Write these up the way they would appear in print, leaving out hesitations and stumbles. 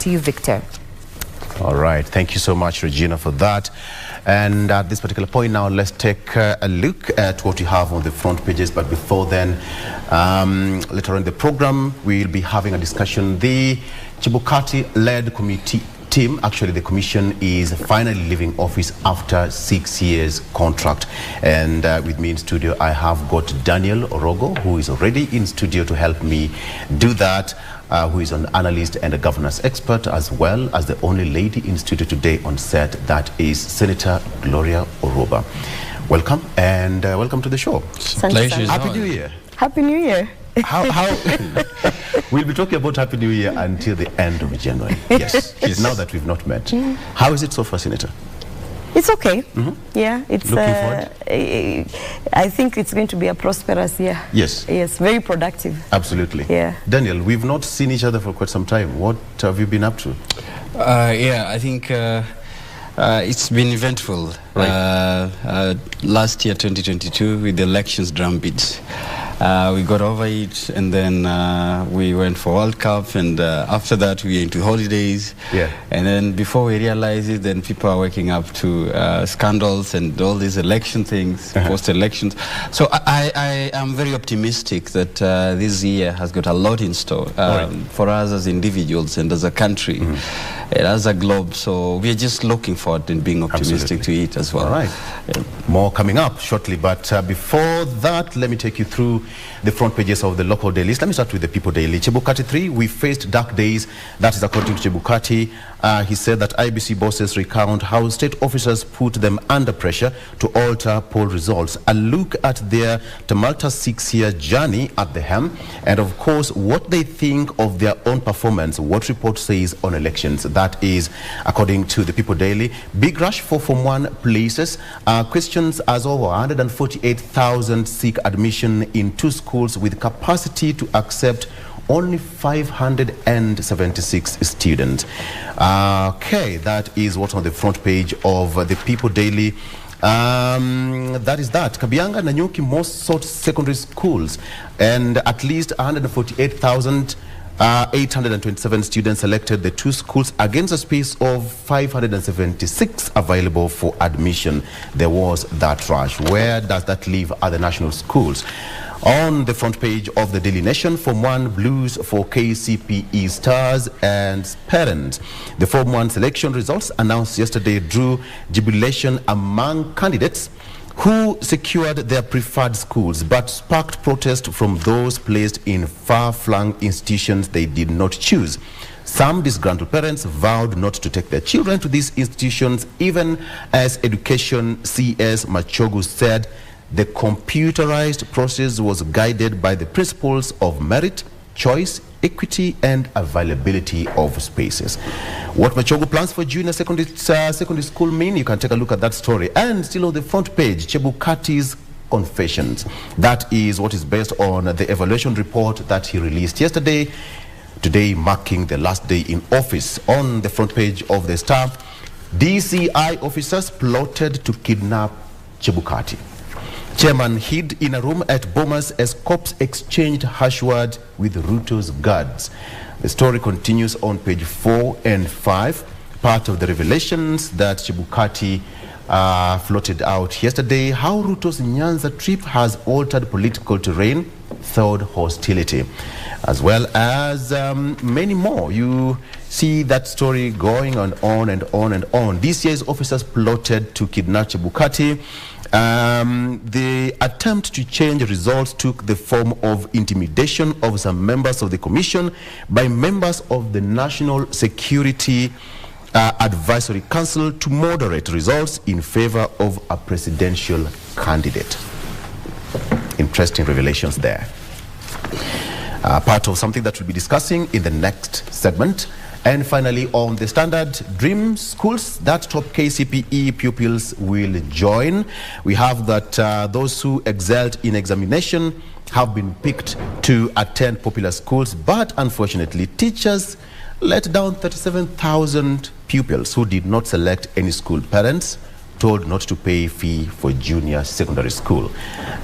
To you, Victor. All right. Thank you so much, Regina, for that. And at this particular point now, let's take a look at what we have on the front pages. But before then, later on in the program, we'll be having a discussion. The Chebukati-led committee team, actually the commission, is finally leaving office after 6 years contract. And with me in studio, I have got Daniel Orogo, who is already in studio to help me do that. Who is an analyst and a governance expert, as well as the only lady in studio today on set, that is Senator Gloria Orwoba. Welcome, and welcome to the show. Pleasure. Happy New Year. Happy New Year. How we'll be talking about Happy New Year until the end of January. Yes, now that we've not met. How is it so far, Senator? It's okay. Yeah, it's looking forward. I think it's going to be a prosperous year. Yes. Yes, very productive. Absolutely. Yeah. Daniel, we've not seen each other for quite some time. What have you been up to? Yeah, I think it's been eventful. Right. Last year, 2022, with the elections drumbeat. We got over it, and then we went for World Cup, and after that we went into holidays. Yeah. And then before we realized it, then people are waking up to scandals and all these election things, post-elections. So I am very optimistic that this year has got a lot in store for us as individuals and as a country, and as a globe. So we are just looking forward and being optimistic to it as well. All right. Yeah. More coming up shortly, but before that, let me take you through the front pages of the local dailies. Let me start with the People Daily. Chebukati 3, we faced dark days. That is according to Chebukati. He said that IBC bosses recount how state officers put them under pressure to alter poll results. A look at their tumultuous 6-year journey at the helm, and of course, what they think of their own performance, what report says on elections. That is according to the People Daily. Big rush for Form 1 places. Questions as over 148,000 seek admission in 2 schools with capacity to accept only 576 students. Okay, that is what's on the front page of the People Daily. That is that. Kabianga, Nanyuki, most sought secondary schools, and at least 148,827 students selected the 2 schools against a space of 576 available for admission. There was that rush. Where does that leave other national schools? On the front page of the Daily Nation, Form 1 blues for KCPE stars and parents. The Form 1 selection results announced yesterday drew jubilation among candidates who secured their preferred schools, but sparked protest from those placed in far-flung institutions they did not choose. Some disgruntled parents vowed not to take their children to these institutions, even as Education CS Machogu said the computerized process was guided by the principles of merit, choice, equity, and availability of spaces. What Machogu plans for junior secondary school mean? You can take a look at that story. And still on the front page, Chebukati's confessions. That is what is based on the evaluation report that he released yesterday, today marking the last day in office. On the front page of the Star, DCI officers plotted to kidnap Chebukati. Chairman hid in a room at Bomas as cops exchanged harsh words with Ruto's guards. The story continues on page 4 and 5, part of the revelations that Chebukati floated out yesterday. How Ruto's Nyanza trip has altered political terrain, thawed hostility, as well as many more. You see that story going on and on and on. This year's officers plotted to kidnap Chebukati. The attempt to change results took the form of intimidation of some members of the commission by members of the National Security Advisory Council to moderate results in favor of a presidential candidate. Interesting revelations there. Part of something that we'll be discussing in the next segment. And finally, on the Standard, dream schools that top KCPE pupils will join. We have that those who excelled in examination have been picked to attend popular schools, but unfortunately, teachers let down 37,000 pupils who did not select any school. Parents told not to pay fee for junior secondary school.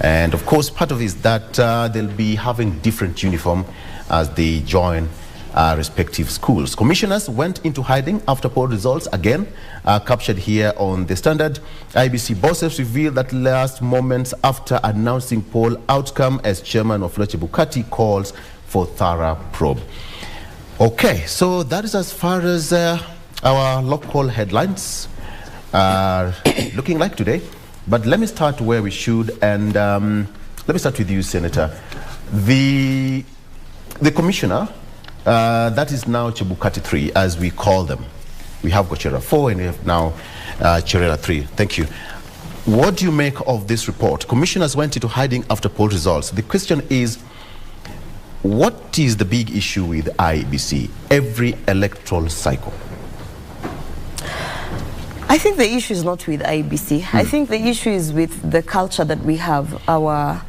And of course, part of it is that they'll be having different uniform as they join respective schools. Commissioners went into hiding after poll results again, captured here on the Standard. IBC bosses revealed that last moments after announcing poll outcome as chairman of Oloo Chebukati calls for thorough probe. Okay, so that is as far as our local headlines are looking like today. But let me start where we should, and let me start with you, Senator. The commissioner, that is now Chebukati 3, as we call them. We have Gochera 4 and we have now Cherera 3. Thank you. What do you make of this report? Commissioners went into hiding after poll results. The question is, what is the big issue with IBC every electoral cycle? I think the issue is not with IBC. I think the issue is with the culture that we have, our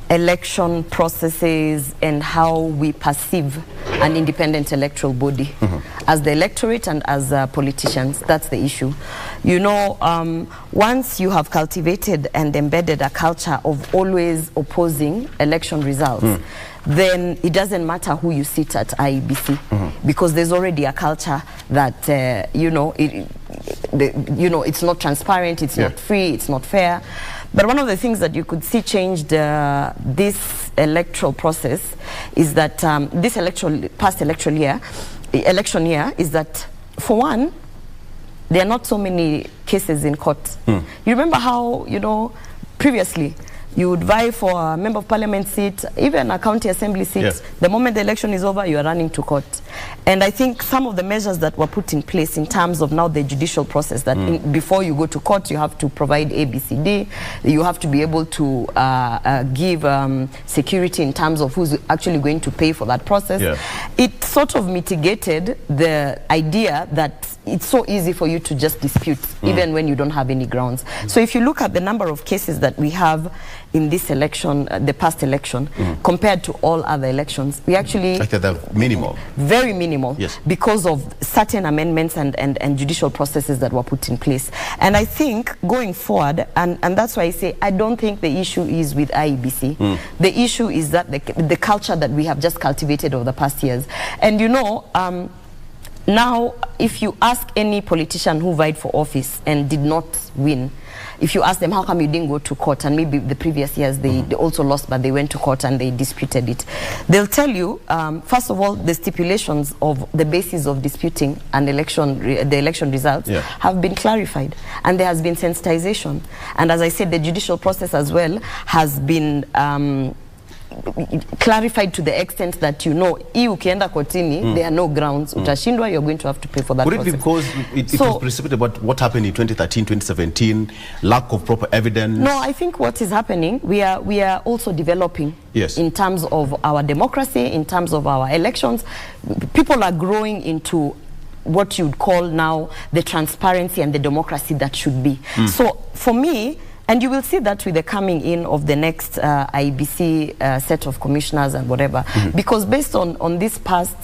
election processes and how we perceive an independent electoral body as the electorate and as politicians. That's the issue. You know, once you have cultivated and embedded a culture of always opposing election results, then it doesn't matter who you sit at IEBC, because there's already a culture that, you know, it's not transparent, it's not free, it's not fair. But one of the things that you could see changed this electoral process is that this past election year is that, for one, there are not so many cases in court. You remember how, you know, previously you would vie for a member of parliament seat, even a county assembly seat. Yes. The moment the election is over, you are running to court. And I think some of the measures that were put in place in terms of now the judicial process, that before you go to court, you have to provide ABCD, you have to be able to give security in terms of who's actually going to pay for that process. Yeah. It sort of mitigated the idea that it's so easy for you to just dispute, even when you don't have any grounds. So if you look at the number of cases that we have in this election, the past election, compared to all other elections, we actually... Like they're minimal. Very minimal, yes, because of certain amendments and judicial processes that were put in place. And I think going forward, and that's why I say I don't think the issue is with IEBC. The issue is that the culture that we have just cultivated over the past years. And you know, now, if you ask any politician who vied for office and did not win, if you ask them, how come you didn't go to court? And maybe the previous years they also lost, but they went to court and they disputed it. They'll tell you, first of all, the stipulations of the basis of disputing an election, the election results, have been clarified. And there has been sensitization. And as I said, the judicial process as well has been clarified to the extent that, you know, ukienda kotini, there are no grounds. Utashindwa, you're going to have to pay for that process. Would it be because it was precipitated about what happened in 2013, 2017, lack of proper evidence? No, I think what is happening, we are also developing in terms of our democracy, in terms of our elections. People are growing into what you'd call now the transparency and the democracy that should be. So for me, and you will see that with the coming in of the next IBC set of commissioners and whatever, because based on these past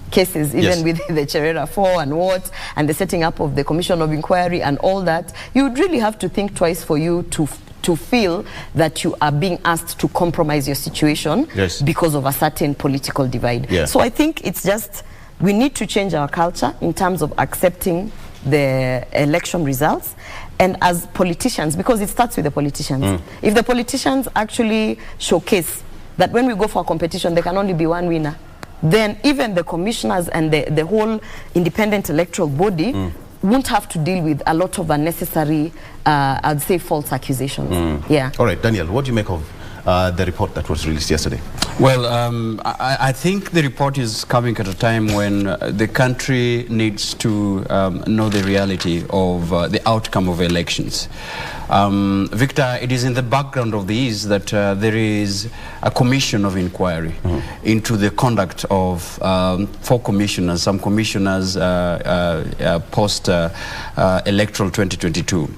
cases, even with the Cherera 4 and what, and the setting up of the Commission of Inquiry and all that, you would really have to think twice for you to feel that you are being asked to compromise your situation because of a certain political divide. So I think it's just, we need to change our culture in terms of accepting the election results. And as politicians, because it starts with the politicians, if the politicians actually showcase that when we go for a competition, there can only be one winner, then even the commissioners and the whole independent electoral body won't have to deal with a lot of unnecessary, I'd say, false accusations. All right, Daniel, what do you make of the report that was released yesterday? Well, I think the report is coming at a time when the country needs to know the reality of the outcome of elections. Victor, it is in the background of these that there is a commission of inquiry into the conduct of 4 commissioners, some commissioners post-electoral 2022.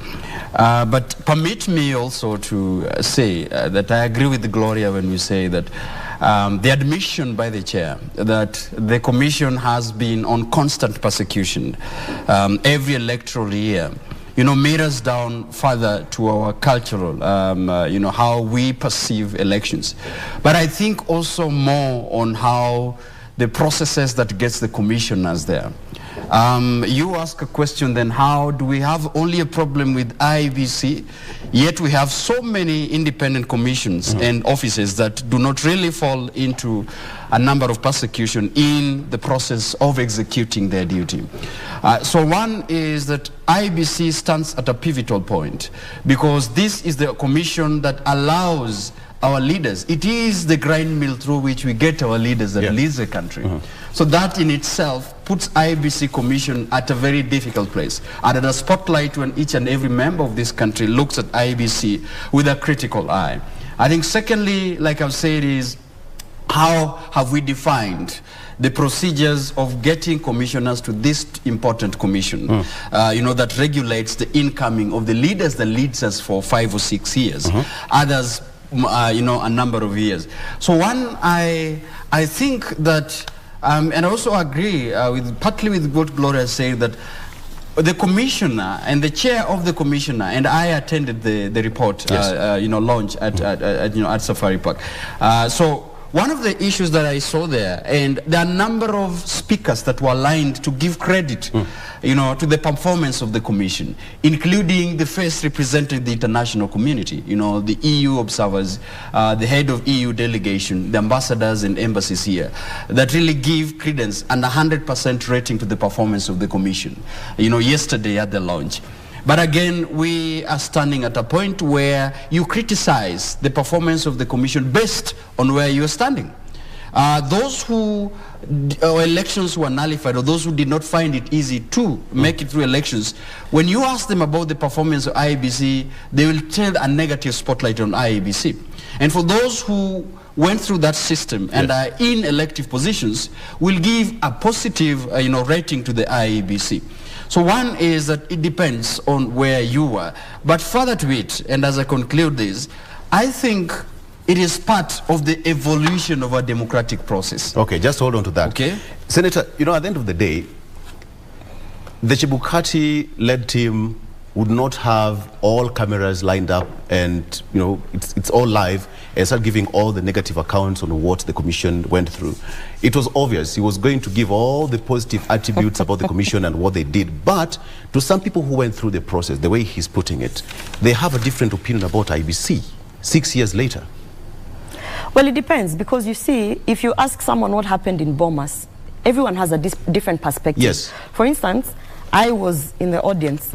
But permit me also to say that I agree with Gloria when we say that the admission by the chair that the commission has been on constant persecution every electoral year, you know, mirrors down further to our cultural, you know, how we perceive elections. But I think also more on how the processes that gets the commissioners there. You ask a question then, how do we have only a problem with IEBC, yet we have so many independent commissions and offices that do not really fall into a number of persecution in the process of executing their duty. So one is that IEBC stands at a pivotal point, because this is the commission that allows our leaders. It is the grind mill through which we get our leaders that lead the country. So that in itself puts IEBC Commission at a very difficult place, and at a spotlight when each and every member of this country looks at IEBC with a critical eye. I think secondly, like I've said, is how have we defined the procedures of getting commissioners to this important commission, you know, that regulates the incoming of the leaders that leads us for 5 or 6 years, others, you know, a number of years. So one, I think that, and I also agree partly with what Gloria said, that the commissioner and the chair of the commissioner, and I attended the report, you know, launch at you know, at Safari Park. So one of the issues that I saw there, and there are a number of speakers that were aligned to give credit, you know, to the performance of the commission, including the face representing the international community, you know, the EU observers, the head of EU delegation, the ambassadors and embassies here, that really give credence and 100% rating to the performance of the commission, you know, yesterday at the launch. But again, we are standing at a point where you criticize the performance of the commission based on where you are standing. Those who elections were nullified, or those who did not find it easy to make it through elections, when you ask them about the performance of IEBC, they will tell a negative spotlight on IEBC. And for those who went through that system and are in elective positions, will give a positive you know, rating to the IEBC. So one is that it depends on where you are. But further to it, and as I conclude this, I think it is part of the evolution of our democratic process. Okay, just hold on to that. Okay. Senator, you know, at the end of the day, the Chebukati-led team would not have all cameras lined up and, you know, it's all live and start giving all the negative accounts on what the commission went through. It was obvious he was going to give all the positive attributes about the commission and what they did. But to some people who went through the process, the way he's putting it, they have a different opinion about IEBC 6 years later. Well, it depends, because you see, if you ask someone what happened in Bomas, everyone has a different perspective. Yes. For instance, I was in the audience.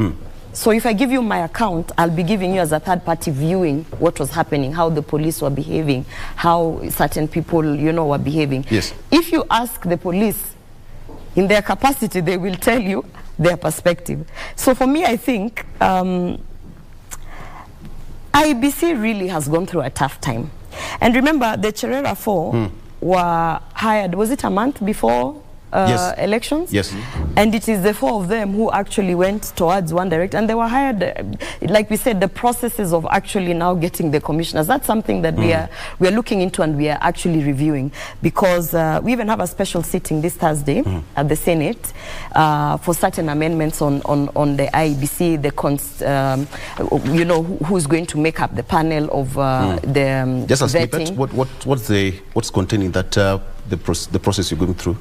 So if I give you my account, I'll be giving you as a third party viewing what was happening, how the police were behaving, how certain people, you know, were behaving. Yes. If you ask the police in their capacity, they will tell you their perspective. So for me, I think IEBC really has gone through a tough time. And remember, the Cherera 4 were hired, was it a month before elections? Yes. And it is the 4 of them who actually went towards one direct, and they were hired, like we said, the processes of actually now getting the commissioners. That's something that we are looking into and we are actually reviewing, because we even have a special sitting this Thursday at the Senate for certain amendments on the IEBC, the you know, who's going to make up the panel of the just a vetting. Snippet, what's containing that the process you're going through?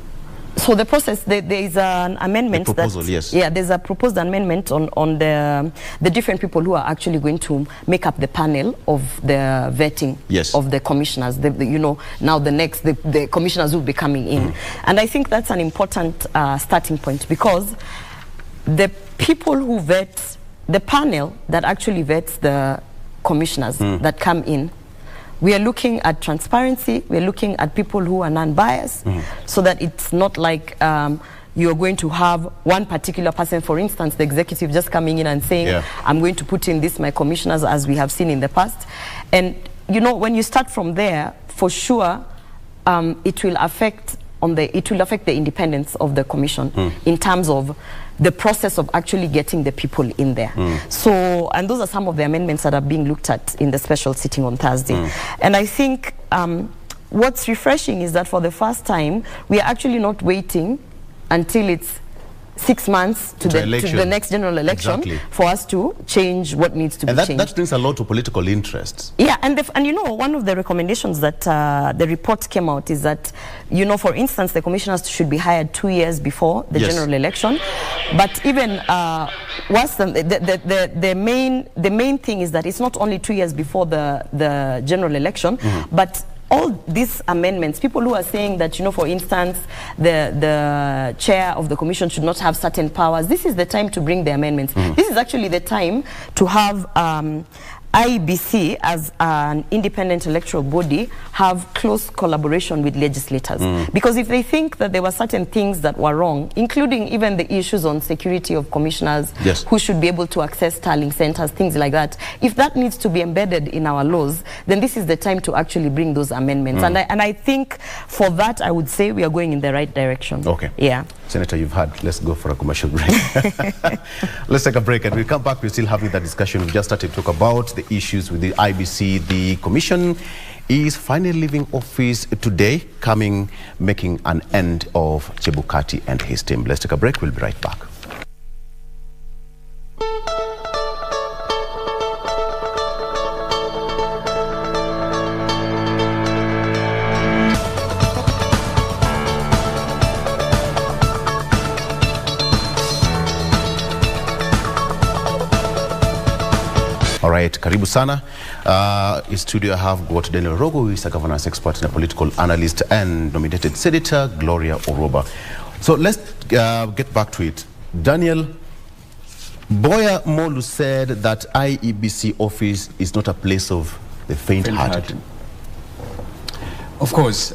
So the process, there is an amendment. A proposal, that, yes. Yeah, there's a proposed amendment on the different people who are actually going to make up the panel of the vetting of the commissioners. You know, now the commissioners will be coming in. And I think that's an important starting point, because the people who vet, the panel that actually vets the commissioners that come in, we are looking at transparency, we are looking at people who are non-biased, so that it's not like you're going to have one particular person, for instance, the executive just coming in and saying, I'm going to put in this, my commissioners, as we have seen in the past. And, you know, when you start from there, for sure, it will affect the independence of the commission in terms of the process of actually getting the people in there. So, and those are some of the amendments that are being looked at in the special sitting on Thursday. And I think what's refreshing is that for the first time, we are actually not waiting until it's 6 months to the next general election for us to change what needs to be changed. And that brings a lot to political interests. Yeah, and you know, one of the recommendations that the report came out is that, you know, for instance, the commissioners should be hired 2 years before the general election. But even worse than the main thing is that it's not only 2 years before the general election, but all these amendments, people who are saying that, you know, for instance, the chair of the commission should not have certain powers, this is the time to bring the amendments. This is actually the time to have IEBC as an independent electoral body have close collaboration with legislators. Because if they think that there were certain things that were wrong, including even the issues on security of commissioners who should be able to access tallying centers, things like that, if that needs to be embedded in our laws, then this is the time to actually bring those amendments. And I think for that, I would say we are going in the right direction. Okay. Yeah. Senator, you've had. Let's go for a commercial break. Let's take a break, and we'll come back. We're still having that discussion. We just started to talk about the issues with the IBC. The commission is finally leaving office today, making an end of Chebukati and his team. Let's take a break. We'll be right back. All right, karibu sana. In studio I have got Daniel Orogo, who is a governance expert and a political analyst, and nominated Senator Gloria Orwoba. So let's get back to it. Daniel, Boya Molu said that IEBC office is not a place of the faint-hearted. Of course.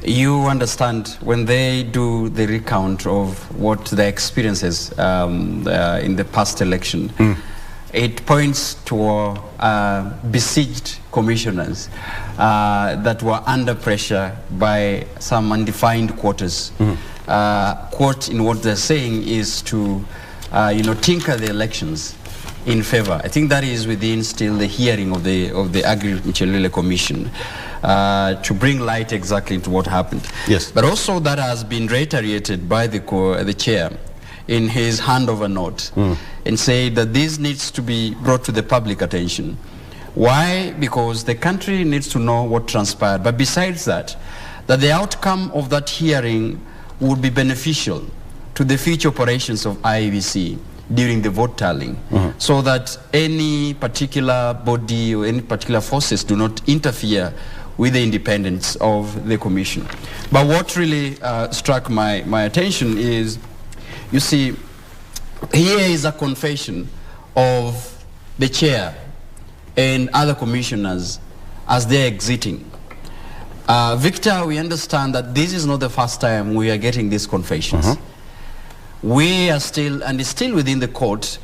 You understand, when they do the recount of what their experiences in the past election, it points to besieged commissioners that were under pressure by some undefined quarters. Quote in what they're saying is to, tinker the elections in favor. I think that is within still the hearing of the Agri-Mchelele Commission to bring light exactly into what happened. Yes. But also that has been reiterated by the chair in his handover note, and say that this needs to be brought to the public attention. Why? Because the country needs to know what transpired. But besides that the outcome of that hearing would be beneficial to the future operations of IEBC during the vote tallying, so that any particular body or any particular forces do not interfere with the independence of the commission. But what really struck my attention is, you see, here is a confession of the chair and other commissioners as they're exiting. Victor, we understand that this is not the first time we are getting these confessions. We are still, and it's still within the court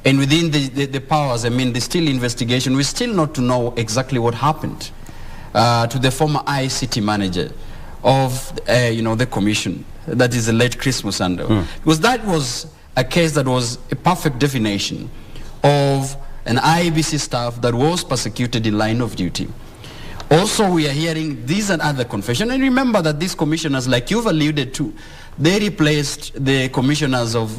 and within the powers, I mean, the still investigation, we still not to know exactly what happened to the former ICT manager of, the commission. That is the late Chris Musando. Because that was a case that was a perfect definition of an IEBC staff that was persecuted in line of duty. Also, we are hearing these and other confessions. And remember that these commissioners, like you've alluded to, they replaced the commissioners of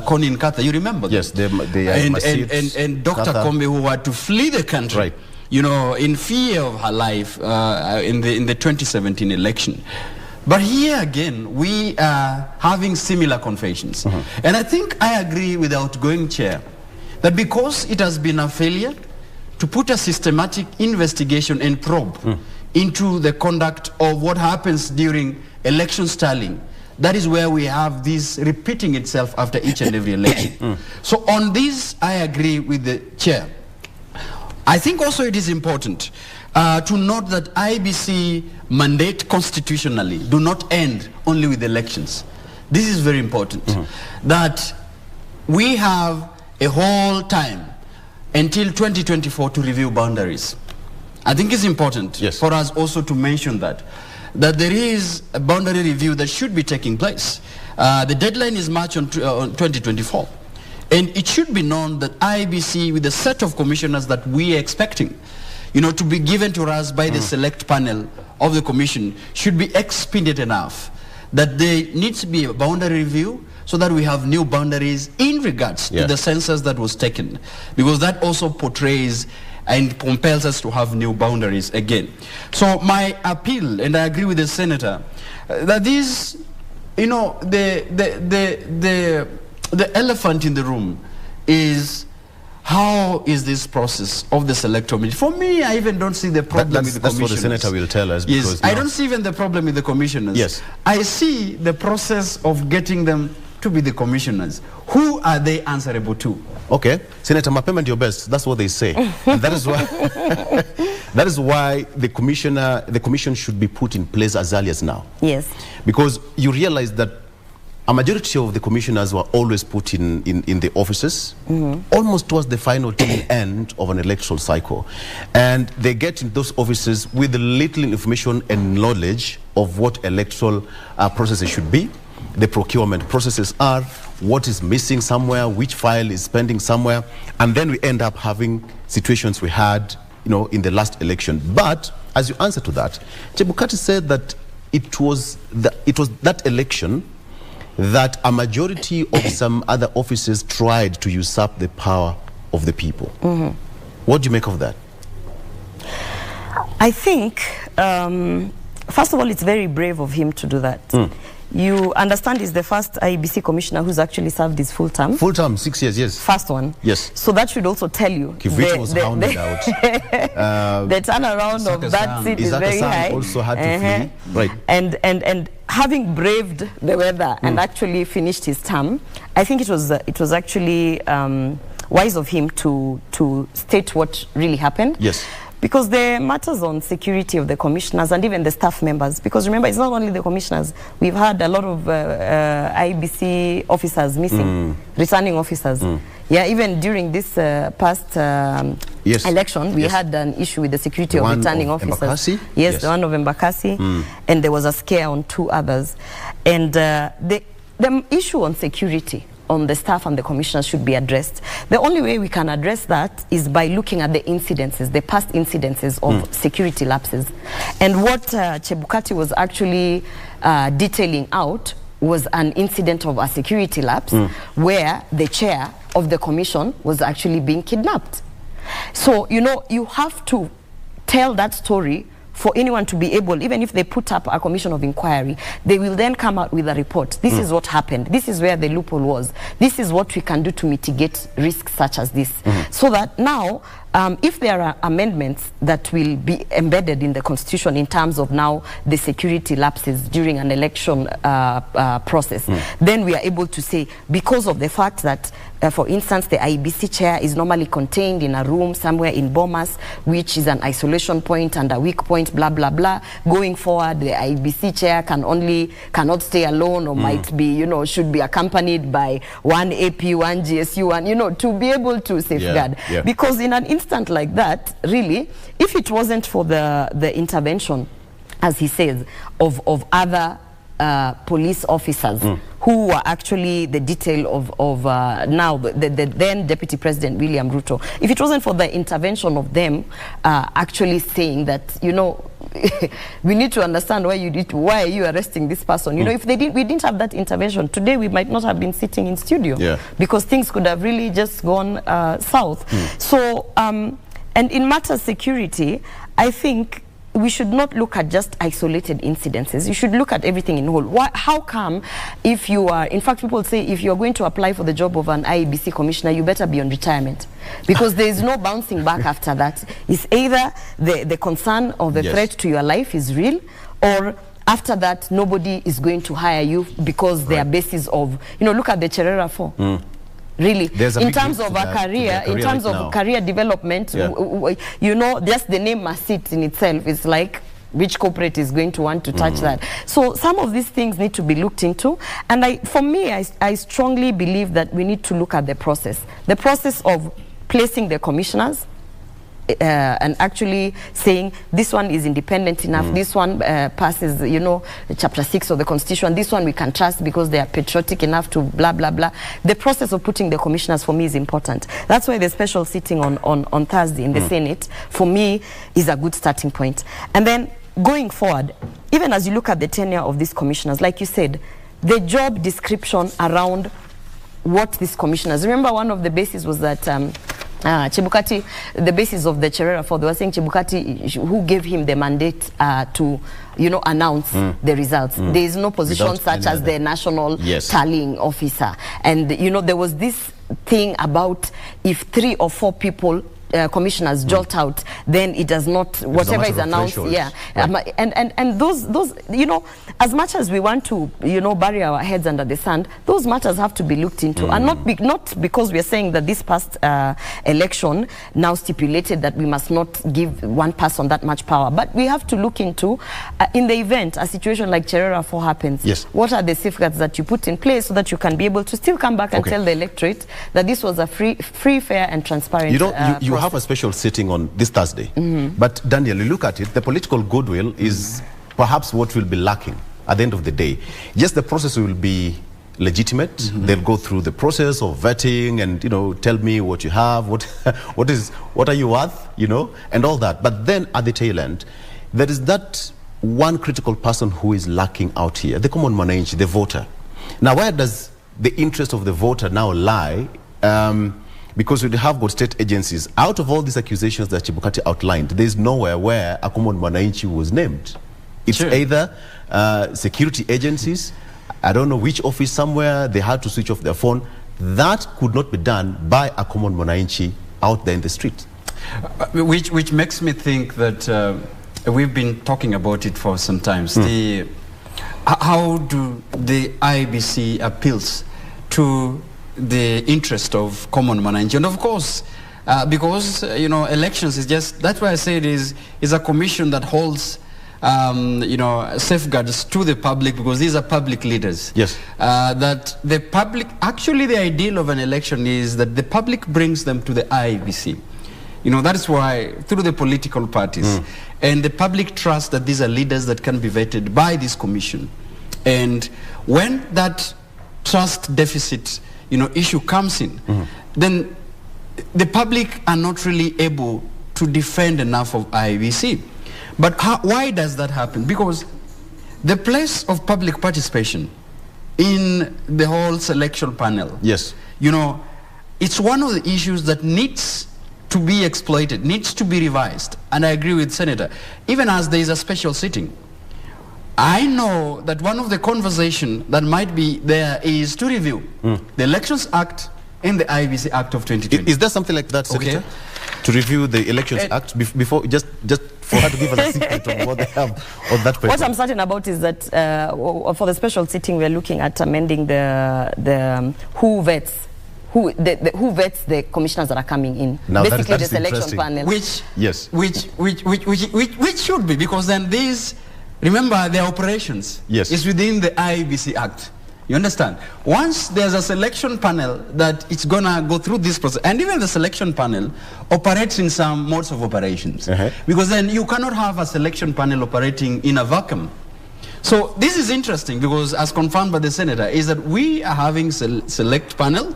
Konin Kata. You remember that? Yes, and Dr. Kombe, who had to flee the country, in fear of her life in the 2017 election. But here again, we are having similar confessions. And I think I agree with the outgoing chair that because it has been a failure to put a systematic investigation and probe into the conduct of what happens during election tallying, that is where we have this repeating itself after each and every election. So on this, I agree with the chair. I think also it is important to note that IBC mandate constitutionally do not end only with elections. This is very important. That we have a whole time until 2024 to review boundaries. I think it's important for us also to mention that there is a boundary review that should be taking place. The deadline is March on 2024. And it should be known that IBC, with the set of commissioners that we are expecting, to be given to us by the select panel of the commission, should be expedient enough that there needs to be a boundary review so that we have new boundaries in regards to the census that was taken, because that also portrays and compels us to have new boundaries again. So my appeal, and I agree with the senator, that this, you know, the elephant in the room is, how is this process of the select committee? For me, I even don't see the problem with the commissioners. That's what the senator will tell us. Yes, I don't see even the problem with the commissioners. Yes. I see the process of getting them to be the commissioners. Who are they answerable to? Okay, Senator Mapema, your best. That's what they say. And that is why that is why the commission should be put in place as early as now. Yes. Because you realize that a majority of the commissioners were always put in the offices, almost towards the final tail end of an electoral cycle. And they get in those offices with little information and knowledge of what electoral processes should be, the procurement processes are, what is missing somewhere, which file is pending somewhere, and then we end up having situations we had, you know, in the last election. But as you answer to that, Chebukati said that it was that election that a majority of some other offices tried to usurp the power of the people. What do you make of that? I think, first of all, it's very brave of him to do that. You understand he's the first IEBC commissioner who's actually served his full term. Full term, 6 years, yes. First one. Yes. So that should also tell you Kivich was hounded out. The turnaround of that seat is very high. Also had to flee. Right. And having braved the weather and actually finished his term, I think it was actually wise of him to state what really happened. Yes. Because there matters on security of the commissioners and even the staff members. Because remember, it's not only the commissioners. We've had a lot of IBC officers missing, returning officers. Yeah, even during this past election, we had an issue with the security of returning officers. Yes, the one of Embakasi. And there was a scare on 2 others. And the issue on security on the staff and the commissioners should be addressed. The only way we can address that is by looking at the incidences, the past incidences of security lapses. And what Chebukati was actually detailing out was an incident of a security lapse where the chair of the commission was actually being kidnapped. So, you know, you have to tell that story for anyone to be able, even if they put up a commission of inquiry, they will then come out with a report. This is what happened. This is where the loophole was. This is what we can do to mitigate risks such as this. So that now, if there are amendments that will be embedded in the Constitution in terms of now the security lapses during an election process, then we are able to say, because of the fact that, for instance, the IBC chair is normally contained in a room somewhere in Bomas, which is an isolation point and a weak point, blah, blah, blah. Going forward, the IBC chair cannot stay alone or might be, you know, should be accompanied by one AP, one GSU, one, you know, to be able to safeguard. Because in an instant like that, really, if it wasn't for the intervention, as he says, of other police officers who were actually the detail of now the then Deputy President William Ruto, if it wasn't for the intervention of them actually saying that, you know, we need to understand why are you arresting this person. You know, if we didn't have that intervention, today we might not have been sitting in studio because things could have really just gone south. So, and in matters of security, I think we should not look at just isolated incidences. You should look at everything in whole. How come if you are, in fact, people say if you're going to apply for the job of an IEBC commissioner, you better be on retirement, because there is no bouncing back after that. It's either the concern or the threat to your life is real, or after that, nobody is going to hire you because there are bases of, you know, look at the Cherera 4. Really, in terms of a career, in terms of career development, you know, just the name must sit in itself. It's like, which corporate is going to want to touch that? So some of these things need to be looked into. And for me, I strongly believe that we need to look at the process of placing the commissioners, and actually saying this one is independent enough, this one passes, you know, chapter 6 of the Constitution, this one we can trust because they are patriotic enough to blah, blah, blah. The process of putting the commissioners, for me, is important. That's why the special sitting on Thursday in the Senate, for me, is a good starting point. And then going forward, even as you look at the tenure of these commissioners, like you said, the job description around what these commissioners, remember one of the bases was that Chebukati, the basis of the Cherera for, they were saying Chebukati, who gave him the mandate to, you know, announce the results. There is no position such as the national tallying officer. And, you know, there was this thing about if 3 or 4 people commissioners jolt out, then it does not, whatever is announced, and those, you know, as much as we want to, you know, bury our heads under the sand, those matters have to be looked into, and not because we are saying that this past election now stipulated that we must not give one person that much power, but we have to look into, in the event a situation like Cherera 4 happens, what are the safeguards that you put in place so that you can be able to still come back and tell the electorate that this was a free, fair and transparent you have a special sitting on this Thursday. But Daniel, you look at it, the political goodwill is perhaps what will be lacking at the end of the day. Yes, the process will be legitimate. They'll go through the process of vetting and, you know, tell me what you have, what are you worth, you know, and all that. But then at the tail end, there is that one critical person who is lacking out here, the common mwananchi, the voter. Now, where does the interest of the voter now lie? Because we have got state agencies. Out of all these accusations that Chebukati outlined, there is nowhere where a common mwananchi was named. It's either security agencies, I don't know which office somewhere, they had to switch off their phone. That could not be done by a common mwananchi out there in the street. Which makes me think that we've been talking about it for some time. How do the IBC appeals to the interest of common mwananchi? And of course, because, you know, elections is just, that's why I say it is a commission that holds, you know, safeguards to the public, because these are public leaders. That the public, actually the ideal of an election is that the public brings them to the IBC. You know, that is why, through the political parties, and the public trust that these are leaders that can be vetted by this commission. And when that trust deficit, you know, issue comes in, then the public are not really able to defend enough of IBC. But why does that happen? Because the place of public participation in the whole selection panel, you know, it's one of the issues that needs to be exploited, needs to be revised. And I agree with Senator, even as there is a special sitting. I know that one of the conversation that might be there is to review the Elections Act and the IBC Act of 2020. Is there something like that, Senator? To review the Elections Act before, just for her to give us a secret of what they have on that paper? What I'm certain about is that for the special sitting, we're looking at amending the who vets the commissioners that are coming in. Now basically the selection panel. Which should be, because then these, remember, their operations is within the IBC Act. You understand? Once there's a selection panel that it's gonna go through this process, and even the selection panel operates in some modes of operations, because then you cannot have a selection panel operating in a vacuum. So this is interesting, because as confirmed by the Senator, is that we are having select panel.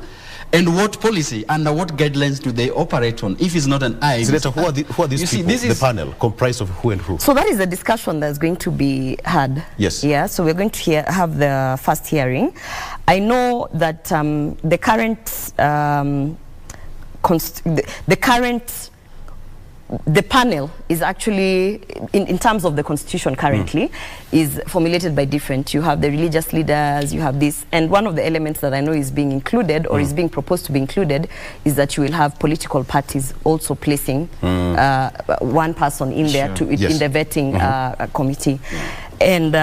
And what policy, under what guidelines do they operate on if it's not an IBC? Senator, who are these people, the panel, comprised of who and who? So that is a discussion that's going to be had. Yeah, so we're going to have the first hearing. I know that the panel is actually, in terms of the constitution currently, is formulated by different. You have the religious leaders, you have this, and one of the elements that I know is being included or is being proposed to be included is that you will have political parties also placing one person in there in the vetting committee. And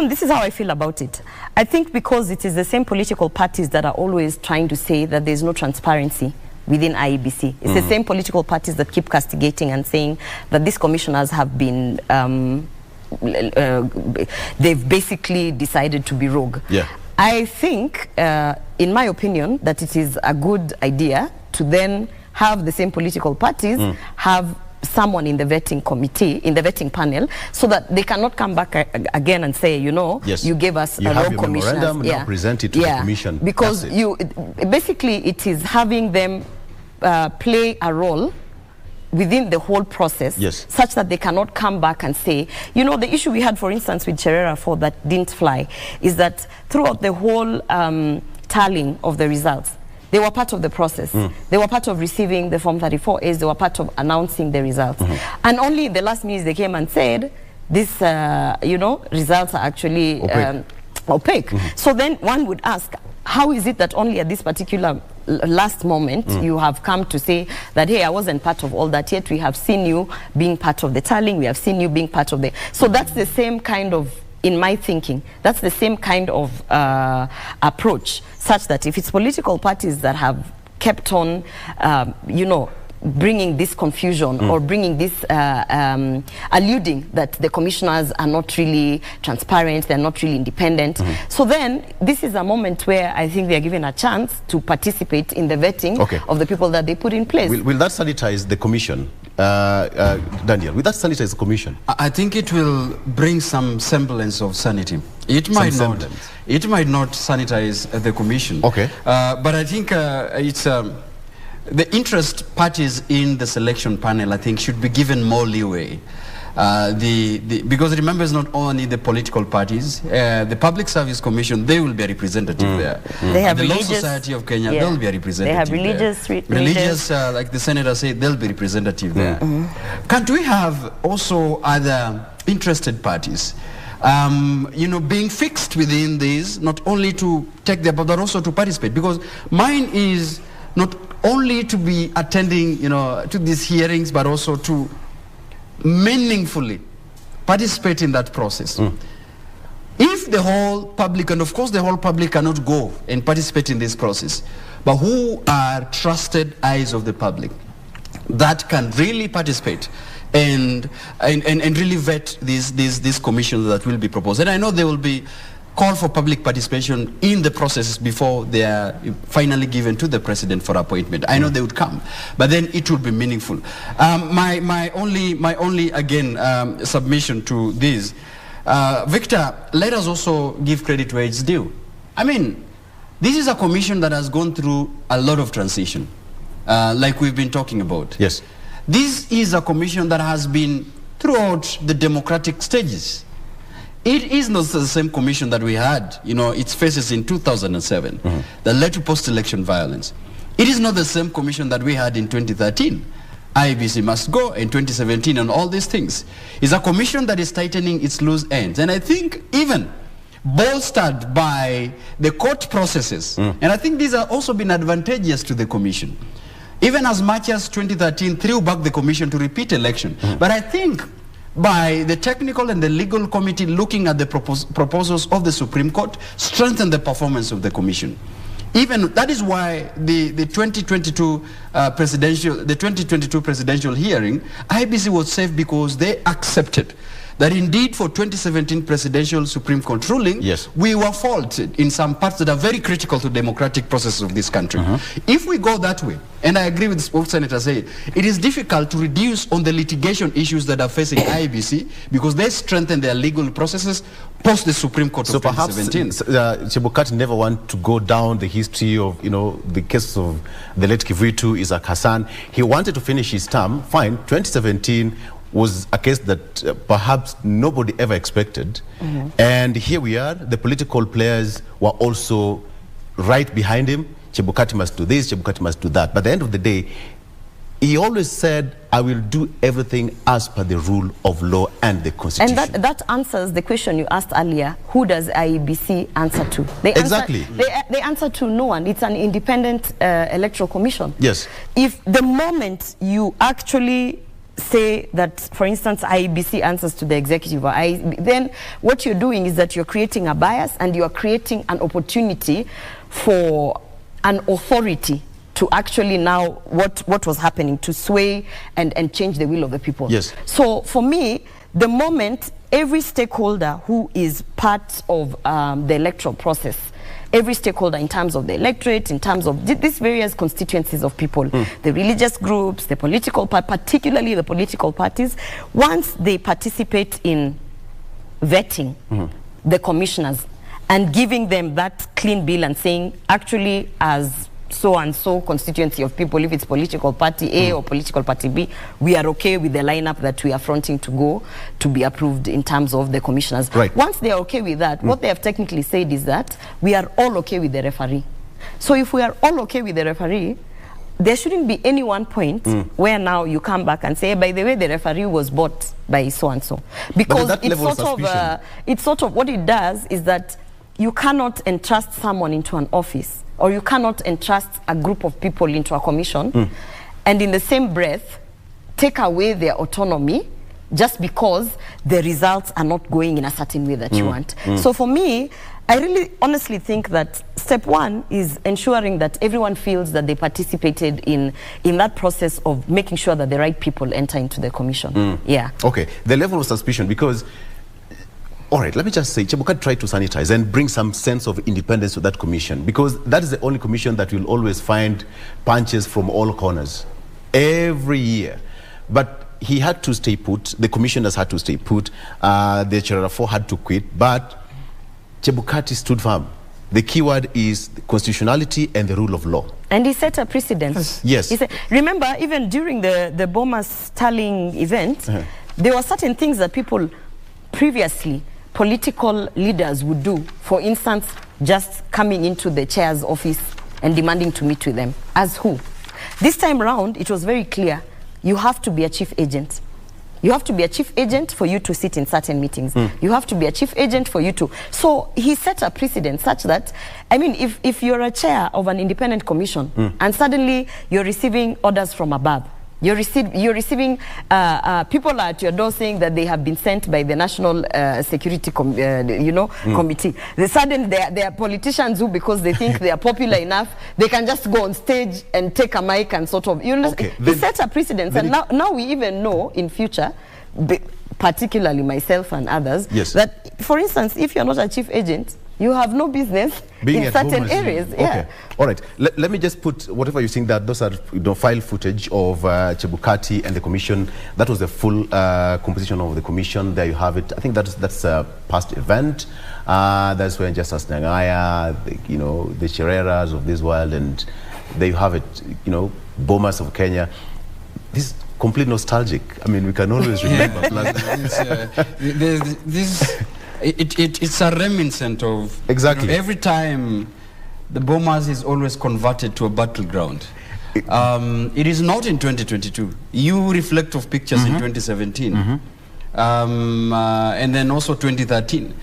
this is how I feel about it. I think because it is the same political parties that are always trying to say that there's no transparency within IEBC. It's the same political parties that keep castigating and saying that these commissioners have been, they've basically decided to be rogue. I think, in my opinion, that it is a good idea to then have the same political parties have someone in the vetting committee, in the vetting panel, so that they cannot come back again and say, you know, you gave us a rogue commissioner. Now present it to the commission. Because basically it is having them play a role within the whole process, yes, such that they cannot come back and say, you know, the issue we had, for instance, with Cherera 4 that didn't fly, is that throughout the whole tallying of the results, they were part of the process. They were part of receiving the Form 34As. They were part of announcing the results. And only in the last minute they came and said, this, you know, results are actually opaque. So then one would ask, how is it that only at this particular last moment you have come to say that, hey, I wasn't part of all that, yet we have seen you being part of the tallying, we have seen you being part of the... So that's the same kind of, in my thinking, that's the same kind of approach, such that if it's political parties that have kept on, you know, bringing this confusion or bringing this alluding that the commissioners are not really transparent, they're not really independent. So then this is a moment where I think they're given a chance to participate in the vetting of the people that they put in place. Will that sanitize the commission? Daniel, will that sanitize the commission? I think it will bring some semblance of sanity. It might not sanitize the commission. But I think it's the interest parties in the selection panel, I think, should be given more leeway. Because remember, it's not only the political parties, the Public Service Commission, they will be a representative there. They have the Law religious, Society of Kenya, they'll be a representative. They have religious, like the senator said, they'll be representative there. Can't we have also other interested parties, you know, being fixed within these, not only to take their, but also to participate? Because mine is not only to be attending, you know, to these hearings, but also to meaningfully participate in that process. If the whole public, and of course the whole public cannot go and participate in this process, but who are trusted eyes of the public that can really participate and really vet these commissions that will be proposed. And I know there will be call for public participation in the processes before they are finally given to the president for appointment. I know they would come, but then it would be meaningful. My only again submission to this, Victor, let us also give credit where it's due. I mean, this is a commission that has gone through a lot of transition, like we've been talking about. Yes. This is a commission that has been throughout the democratic stages. It is not the same commission that we had, you know, its phases in 2007 that led to post-election violence. It is not the same commission that we had in 2013. IBC must go in 2017 and all these things. It's a commission that is tightening its loose ends. And I think even bolstered by the court processes, and I think these have also been advantageous to the commission. Even as much as 2013 threw back the commission to repeat election. But I think by the technical and the legal committee looking at the proposals of the Supreme Court, strengthen the performance of the commission. Even that is why the 2022 presidential hearing, IBC was safe because they accepted that indeed for 2017 presidential Supreme Court ruling, we were faulted in some parts that are very critical to democratic processes of this country. If we go that way, and I agree with what Senator said, it is difficult to reduce on the litigation issues that are facing IBC because they strengthen their legal processes post the Supreme Court of 2017. So perhaps Chebukati never want to go down the history of, you know, the case of the late Kivritu, Isaac Hassan. He wanted to finish his term, fine. 2017 was a case that perhaps nobody ever expected. And here we are, the political players were also right behind him. Chebukati must do this, Chebukati must do that. But at the end of the day, he always said, I will do everything as per the rule of law and the Constitution. And that answers the question you asked earlier, who does IEBC answer to? They answer to no one. It's an independent electoral commission. Yes. If the moment you actually say that, for instance, IEBC answers to the executive, then what you're doing is that you're creating a bias and you're creating an opportunity for an authority to actually now, what was happening, to sway and change the will of the people. Yes. So for me, the moment every stakeholder who is part of the electoral process, every stakeholder in terms of the electorate, in terms of these various constituencies of people, the religious groups, the political, particularly the political parties, once they participate in vetting the commissioners and giving them that clean bill and saying, actually, as so-and-so constituency of people, if it's political party A or political party B, we are okay with the lineup that we are fronting to go to be approved in terms of the commissioners. Right. Once they are okay with that, what they have technically said is that we are all okay with the referee. So if we are all okay with the referee, there shouldn't be any one point where now you come back and say, by the way, the referee was bought by so-and-so. Because it's sort of what it does is that you cannot entrust someone into an office, or you cannot entrust a group of people into a commission, and in the same breath, take away their autonomy just because the results are not going in a certain way that you want. So for me, I really honestly think that step one is ensuring that everyone feels that they participated in that process of making sure that the right people enter into the commission. Yeah. Okay, the level of suspicion, because, all right, let me just say, Chebukati tried to sanitize and bring some sense of independence to that commission, because that is the only commission that will always find punches from all corners every year. But he had to stay put, the commissioners had to stay put, the Cherera 4 had to quit, but Chebukati stood firm. The key word is constitutionality and the rule of law. And he set a precedent. Yes. He said, remember, even during the Bomas-Starling event, there were certain things that people previously, political leaders would do. For instance, just coming into the chair's office and demanding to meet with them. As who? This time around, it was very clear. You have to be a chief agent. You have to be a chief agent for you to sit in certain meetings. You have to be a chief agent for you to... So he set a precedent such that, I mean, if you're a chair of an independent commission and suddenly you're receiving orders from above, you're receiving people at your door saying that they have been sent by the National Security Committee. The sudden they are politicians who, because they think they are popular enough, they can just go on stage and take a mic and sort of, they set a precedence. And now we even know in future, particularly myself and others, that, for instance, if you're not a chief agent, you have no business being in certain areas. Okay. All right. Let me just put whatever you think that those are file footage of Chebukati and the commission. That was the full composition of the commission. There you have it. I think that's a past event. That's when Justice Nangaya, the Chereras of this world, and there you have it. Bomas of Kenya. This is completely nostalgic. I mean, we can always remember. It's a reminiscent of every time the Bomas is always converted to a battleground. It is not in 2022. You reflect of pictures in 2017, and then also 2013.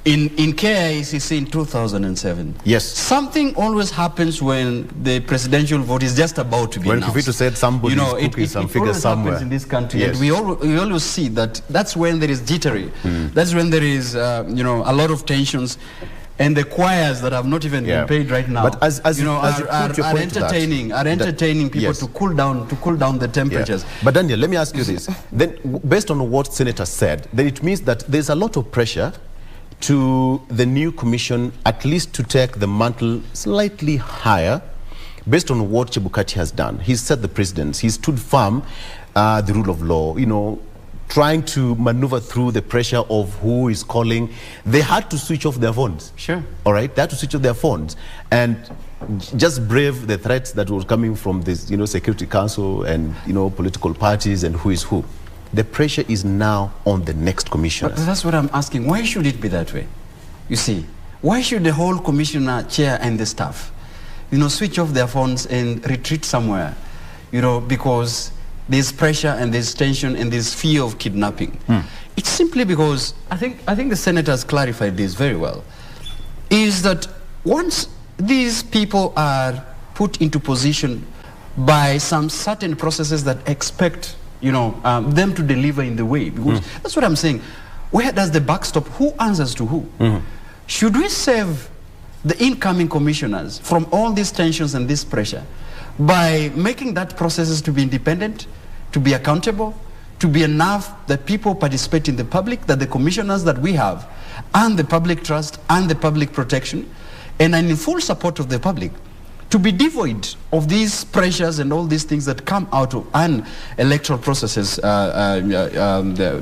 In KICC in 2007. Yes. Something always happens when the presidential vote is just about to be announced. When Kifito said somebody is cooking some figures somewhere. Happens in this country, and we always see that that's when there is jittery. That's when there is, a lot of tensions. And the choirs that have not even been paid right now, but as are entertaining people to cool down the temperatures. Yeah. But Daniel, let me ask you this. Then, based on what Senator said, then it means that there's a lot of pressure to the new commission, at least to take the mantle slightly higher, based on what Chebukati has done. He's set the precedents. He stood firm, the rule of law, trying to maneuver through the pressure of who is calling. They had to switch off their phones. Sure. All right? They had to switch off their phones and just brave the threats that were coming from this, Security Council and, political parties and who is who. The pressure is now on the next commissioner. But that's what I'm asking. Why should it be that way? You see, why should the whole commissioner, chair, and the staff, switch off their phones and retreat somewhere? Because there's pressure and there's tension and there's fear of kidnapping. It's simply because I think the senators clarified this very well. Is that once these people are put into position by some certain processes that expect them to deliver in the way. Because that's what I'm saying. Where does the buck stop? Who answers to who? Should we save the incoming commissioners from all these tensions and this pressure by making that processes to be independent, to be accountable, to be enough that people participate in the public, that the commissioners that we have and the public trust and the public protection and are in full support of the public, to be devoid of these pressures and all these things that come out of electoral processes,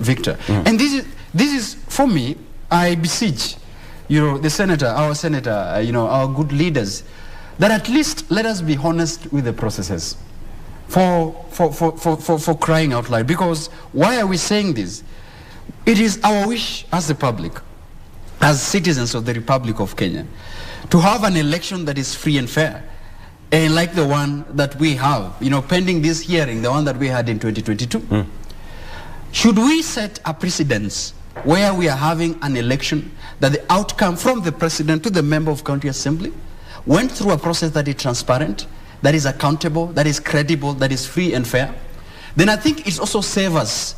Victor. And this is, for me, I beseech, our senator, our good leaders, that at least let us be honest with the processes for crying out loud. Because why are we saying this? It is our wish as the public, as citizens of the Republic of Kenya, to have an election that is free and fair, and like the one that we have, pending this hearing, the one that we had in 2022. Should we set a precedence where we are having an election that the outcome from the president to the member of county assembly went through a process that is transparent, that is accountable, that is credible, that is free and fair? Then I think it also saves us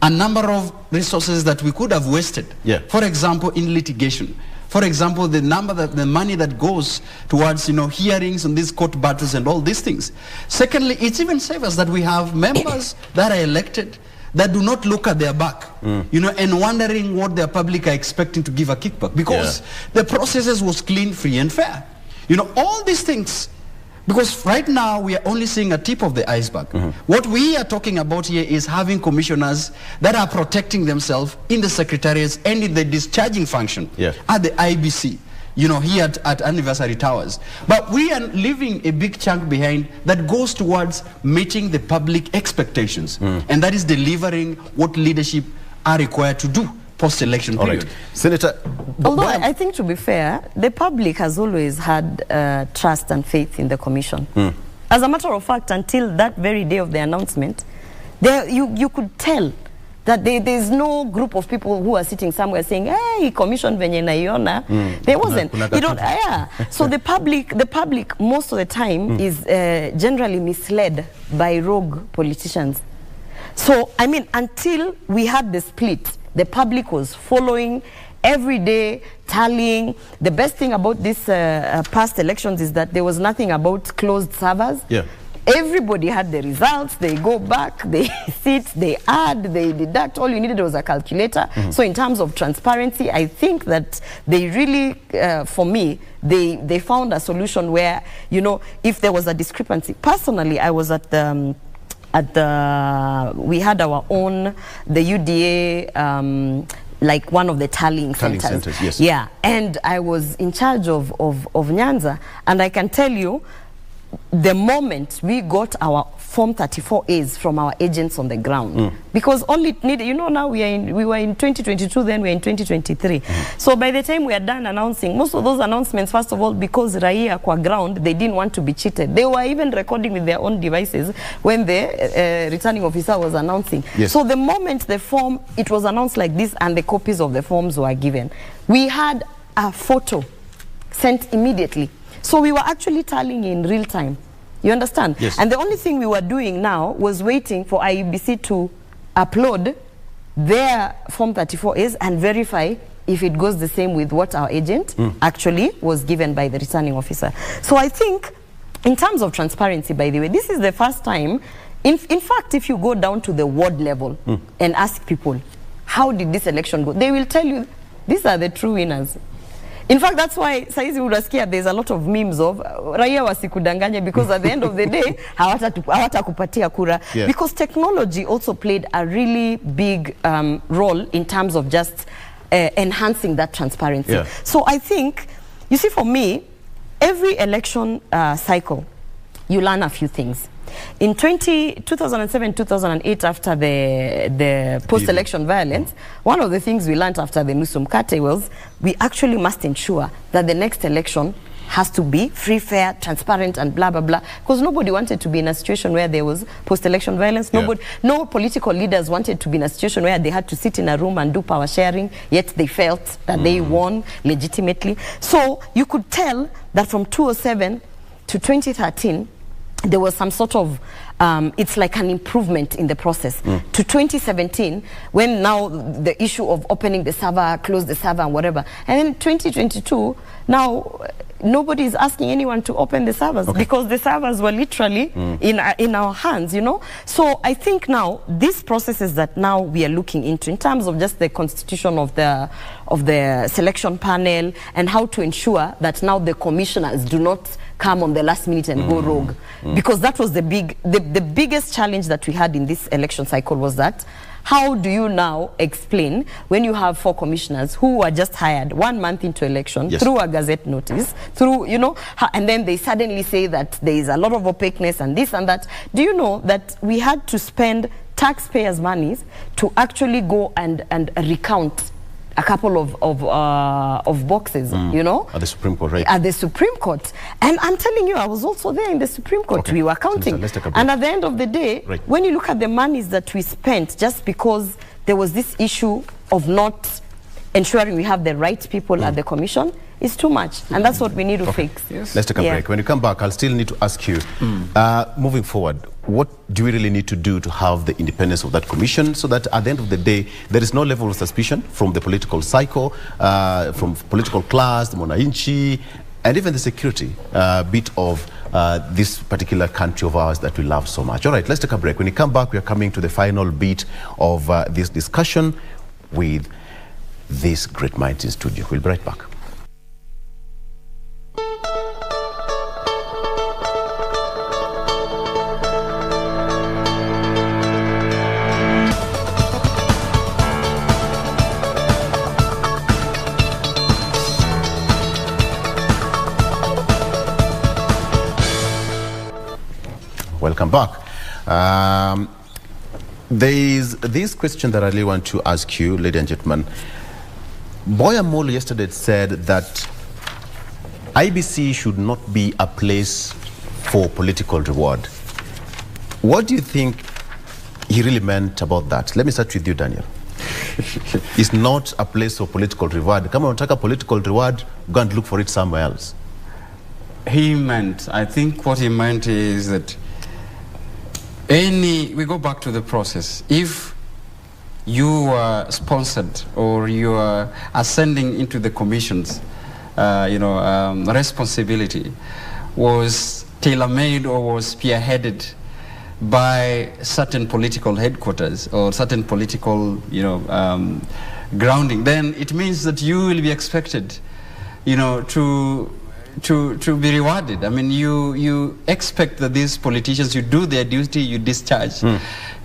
a number of resources that we could have wasted. For example, in litigation. For example, the money that goes towards, hearings and these court battles and all these things. Secondly, it even saves us that we have members that are elected that do not look at their back, and wondering what their public are expecting to give a kickback, because the processes was clean, free and fair. All these things. Because right now we are only seeing a tip of the iceberg. What we are talking about here is having commissioners that are protecting themselves in the secretariats and in the discharging function at the IBC, here at Anniversary Towers. But we are leaving a big chunk behind that goes towards meeting the public expectations. And that is delivering what leadership are required to do post-election period. Right. Senator, although I think, to be fair, the public has always had trust and faith in the commission. As a matter of fact, until that very day of the announcement, you could tell that there's no group of people who are sitting somewhere saying, hey, commission venye naiona. There wasn't. So the public most of the time is generally misled by rogue politicians. So, I mean, until we had the split, the public was following every day, tallying. The best thing about this past elections is that there was nothing about closed servers. Everybody had the results. They go back, they sit, they add, they deduct. All you needed was a calculator. So in terms of transparency, I think that they really, for me, they found a solution where, if there was a discrepancy. Personally, I was at the we had our own, the UDA, like one of the tallying centers. And I was in charge of Nyanza, and I can tell you, the moment we got our Form 34As from our agents on the ground, because all it needed, now we were in 2022, then we're in 2023. So by the time we are done announcing, most of those announcements, first of all, because Raia kwa ground, they didn't want to be cheated. They were even recording with their own devices when the returning officer was announcing. So the moment the form, it was announced like this and the copies of the forms were given, we had a photo sent immediately. So we were actually tallying in real time. You understand? And the only thing we were doing now was waiting for IEBC to upload their Form 34As and verify if it goes the same with what our agent actually was given by the returning officer. So I think, in terms of transparency, by the way, this is the first time, in fact, if you go down to the ward level and ask people, how did this election go? They will tell you, these are the true winners. In fact, that's why saizi unasikia there's a lot of memes of raia wasikudanganye, because at the end of the day hawatakupatia kura. Because technology also played a really big role in terms of just enhancing that transparency. So I think, you see, for me, every election cycle, you learn a few things. In 2007-2008, after the post-election violence, one of the things we learned after the Nusumkate was we actually must ensure that the next election has to be free, fair, transparent, and blah, blah, blah. Because nobody wanted to be in a situation where there was post-election violence. No political leaders wanted to be in a situation where they had to sit in a room and do power sharing, yet they felt that they won legitimately. So you could tell that from 2007 to 2013, there was some sort of, it's like an improvement in the process. To 2017, when now the issue of opening the server, close the server and whatever. And then 2022, now nobody is asking anyone to open the servers because the servers were literally in our hands, So I think now these processes that now we are looking into in terms of just the constitution of the selection panel and how to ensure that now the commissioners do not come on the last minute and go rogue, because that was the biggest challenge that we had in this election cycle, was that how do you now explain when you have 4 commissioners who were just hired 1 month into election, yes, through a gazette notice, through, you know, and then they suddenly say that there is a lot of opaqueness and this and that? Do you know that we had to spend taxpayers' monies to actually go and recount a couple of boxes, you know? At the Supreme Court, right? At the Supreme Court. And I'm telling you, I was also there in the Supreme Court. Okay. We were counting. So and at the end of the day, right, when you look at the monies that we spent, just because there was this issue of not ensuring we have the right people at the commission, is too much. And that's what we need to fix. Yes. Let's take a break. When you come back, I'll still need to ask you, moving forward, what do we really need to do to have the independence of that commission so that at the end of the day, there is no level of suspicion from the political cycle, from political class, the Mwananchi, and even the security bit of this particular country of ours that we love so much. All right, let's take a break. When you come back, we are coming to the final bit of this discussion with these great minds in studio. We'll be right back. Welcome back. There is this question that I really want to ask you, ladies and gentlemen. Boya Molo yesterday said that IBC should not be a place for political reward. What do you think he really meant about that? Let me start with you, Daniel. It's not a place for political reward. Come on, take a political reward, go and look for it somewhere else. I think what he meant is that we go back to the process. If you are sponsored or you are ascending into the commission's, responsibility was tailor-made or was spearheaded by certain political headquarters or certain political, grounding, then it means that you will be expected, to be rewarded. I mean, you expect that these politicians, you do their duty, you discharge.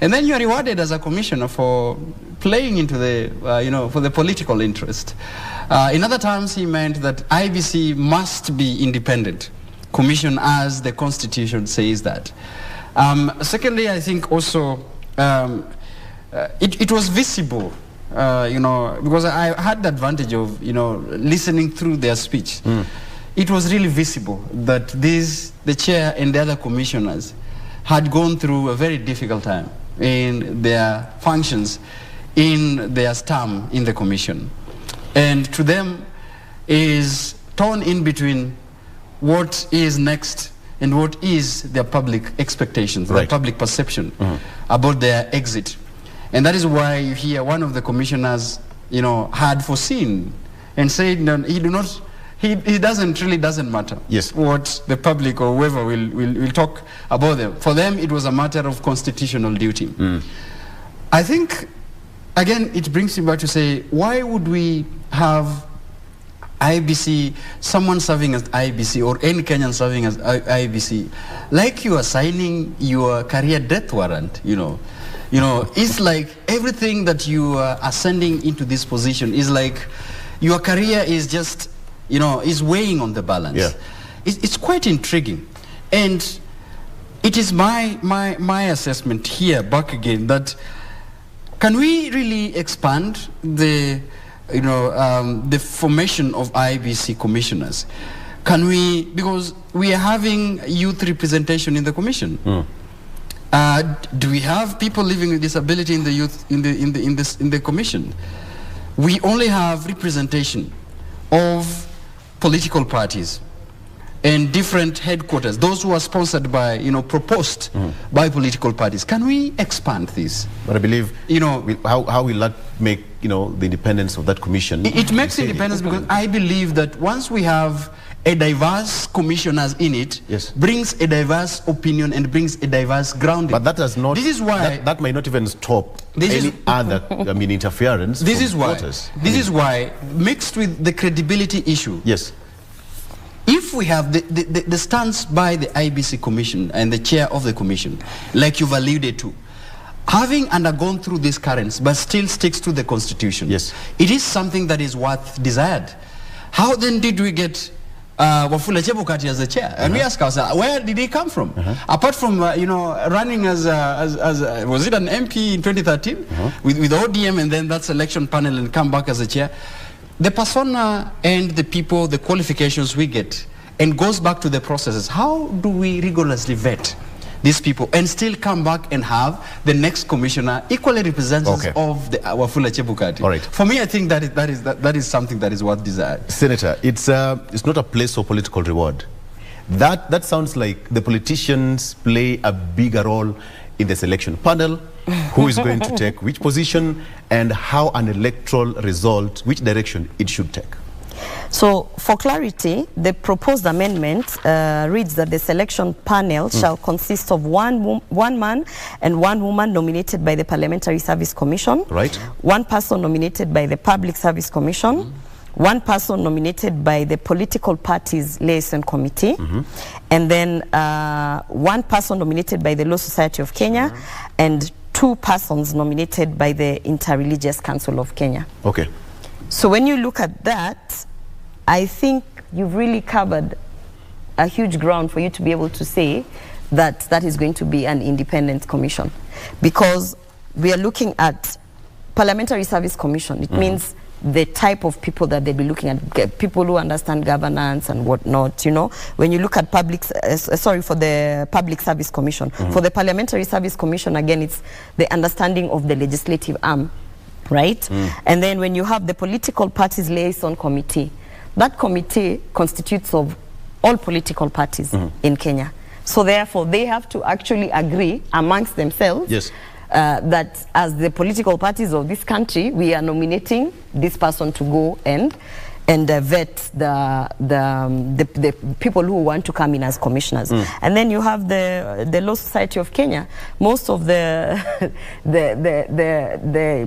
And then you are rewarded as a commissioner for playing into the, for the political interest. In other terms, he meant that IBC must be independent, commission as the Constitution says that. Secondly, I think also it was visible, because I had the advantage of, listening through their speech. It was really visible that the chair and the other commissioners had gone through a very difficult time in their functions, in their term in the commission. And to them is torn in between what is next and what is their public expectations, their public perception about their exit. And that is why you hear one of the commissioners, had foreseen and said it doesn't matter what the public or whoever will talk about them. For them, it was a matter of constitutional duty. I think, again, it brings me back to say, why would we have IBC, someone serving as IBC or any Kenyan serving as IBC, like you are signing your career death warrant, it's like everything that you are ascending into this position is like your career is just, is weighing on the balance. Yeah. It's quite intriguing. And it is my assessment here, back again, that can we really expand the formation of IBC commissioners? Can we, because we are having youth representation in the commission. Do we have people living with disability in the youth in the commission? We only have representation of political parties and different headquarters, those who are sponsored by, proposed by political parties. Can we expand this? But I believe, how will that make, the independence of that commission? It makes independence because I believe that once we have a diverse commissioners in it, brings a diverse opinion and brings a diverse grounding. But that does not, this is why, that might not even stop any other, interference. This is why, mixed with the credibility issue. Yes. If we have the stance by the IBC Commission and the chair of the commission, like you've alluded to, having undergone through these currents, but still sticks to the constitution. Yes. It is something that is worth desired. How then did we get Wafula Chebukati as the chair? And we ask ourselves, where did he come from? Apart from, you know, running as was it an MP in 2013 with ODM, and then that selection panel and come back as a chair? The persona and the people, the qualifications we get, and goes back to the processes. How do we rigorously vet these people and still come back and have the next commissioner equally representative of the Wafula Chebukati? All right. For me, I think that is something that is worth desired. Senator, it's not a place for political reward. That sounds like the politicians play a bigger role in the selection panel, who is going to take which position, and how an electoral result, which direction it should take. So, for clarity, the proposed amendment reads that the selection panel shall consist of one man and one woman nominated by the Parliamentary Service Commission, right? One person nominated by the Public Service Commission, one person nominated by the Political Parties Liaison Committee, and then one person nominated by the Law Society of Kenya, and two persons nominated by the Interreligious Council of Kenya. Okay. So when you look at that, I think you've really covered a huge ground for you to be able to say that that is going to be an independent commission. Because we are looking at Parliamentary Service Commission. It means the type of people that they'll be looking at, people who understand governance and whatnot, you know. When you look at for the Public Service Commission. For the Parliamentary Service Commission, again, it's the understanding of the legislative arm, right? And then when you have the Political Parties Liaison Committee, that committee constitutes of all political parties in Kenya. So therefore, they have to actually agree amongst themselves that as the political parties of this country, we are nominating this person to go and vet the people who want to come in as commissioners. And then you have the Law Society of Kenya. Most of the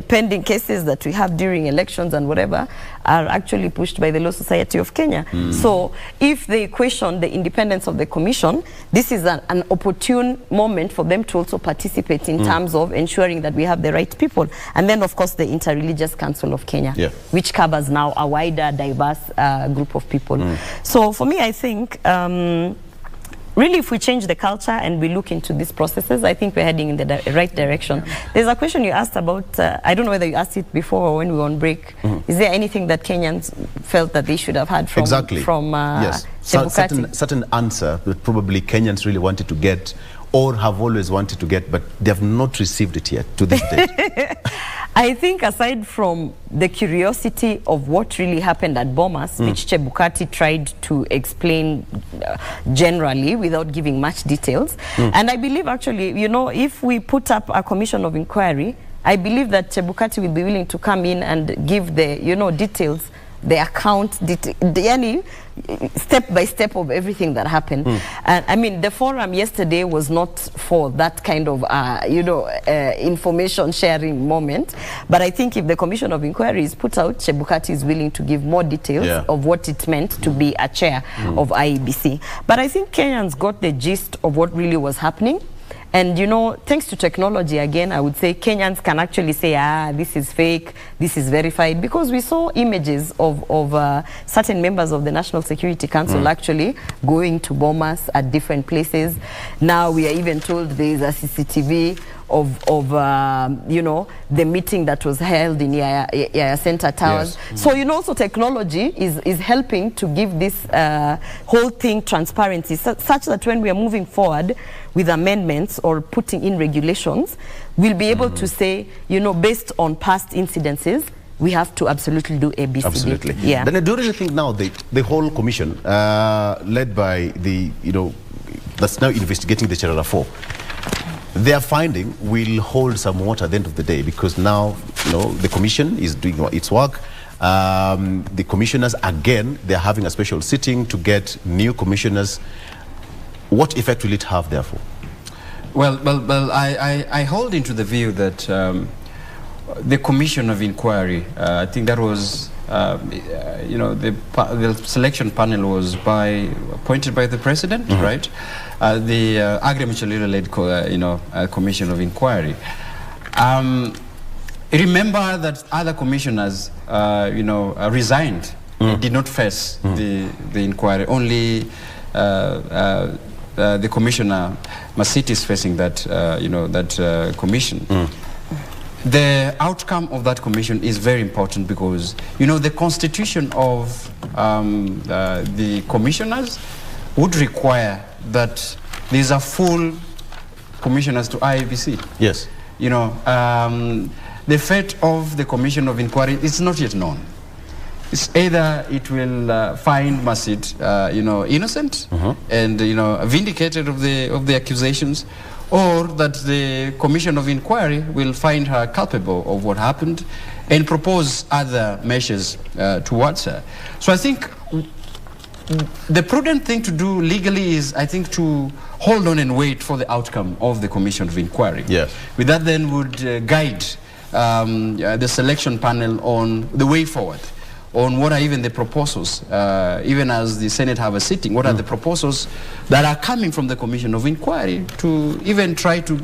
pending cases that we have during elections and whatever are actually pushed by the Law Society of Kenya. So if they question the independence of the commission, this is an opportune moment for them to also participate in terms of ensuring that we have the right people. And then, of course, the Interreligious Council of Kenya, which covers now a wider, diverse group of people. So for me, I think really, if we change the culture and we look into these processes, I think we're heading in the right direction. There's a question you asked about, I don't know whether you asked it before or when we were on break. Is there anything that Kenyans felt that they should have had from yes. Chebukati? Certain answer that probably Kenyans really wanted to get or have always wanted to get, but they have not received it yet to this date. I think aside from the curiosity of what really happened at Bomas, which Chebukati tried to explain generally without giving much details, and I believe actually, you know, if we put up a commission of inquiry, I believe that Chebukati will be willing to come in and give the, you know, details, the account, any step by step of everything that happened. And I mean, the forum yesterday was not for that kind of, you know, information sharing moment. But I think if the commission of inquiry is put out, Chebukati is willing to give more details of what it meant to be a chair of IEBC. But I think Kenyans got the gist of what really was happening. And, you know, thanks to technology, again, I would say Kenyans can actually say, this is fake, this is verified, because we saw images of certain members of the National Security Council actually going to Bomas at different places. Now we are even told there is a CCTV of you know, the meeting that was held in Yaya Center Towers. So, you know, also technology is helping to give this whole thing transparency, such that when we are moving forward with amendments or putting in regulations, we'll be able to say, you know, based on past incidences, we have to absolutely do ABCD. Absolutely. Yeah. Then I do really think now the whole commission, led by the, you know, that's now investigating the Cherara 4, their finding will hold some water at the end of the day, because now, you know, the commission is doing its work. The commissioners, again, they're having a special sitting to get new commissioners. What effect will it have, therefore? Well, I hold into the view that the commission of inquiry, I think that was, you know, the selection panel was appointed by the president, right? The Agri Michelile led, you know, commission of inquiry. Remember that other commissioners, resigned. Did not face the inquiry. Only the commissioner Masiti is facing that, commission. The outcome of that commission is very important because, the constitution of the commissioners would require that these are full commissioners to IEBC. Yes. The fate of the commission of inquiry is not yet known. It's either it will find Masit, innocent and vindicated of the accusations, or that the commission of inquiry will find her culpable of what happened and propose other measures towards her. So I think the prudent thing to do legally is, I think, to hold on and wait for the outcome of the commission of inquiry. Yes. With that then would guide the selection panel on the way forward, on what are even the proposals, even as the Senate have a sitting, what are the proposals that are coming from the Commission of Inquiry to even try to,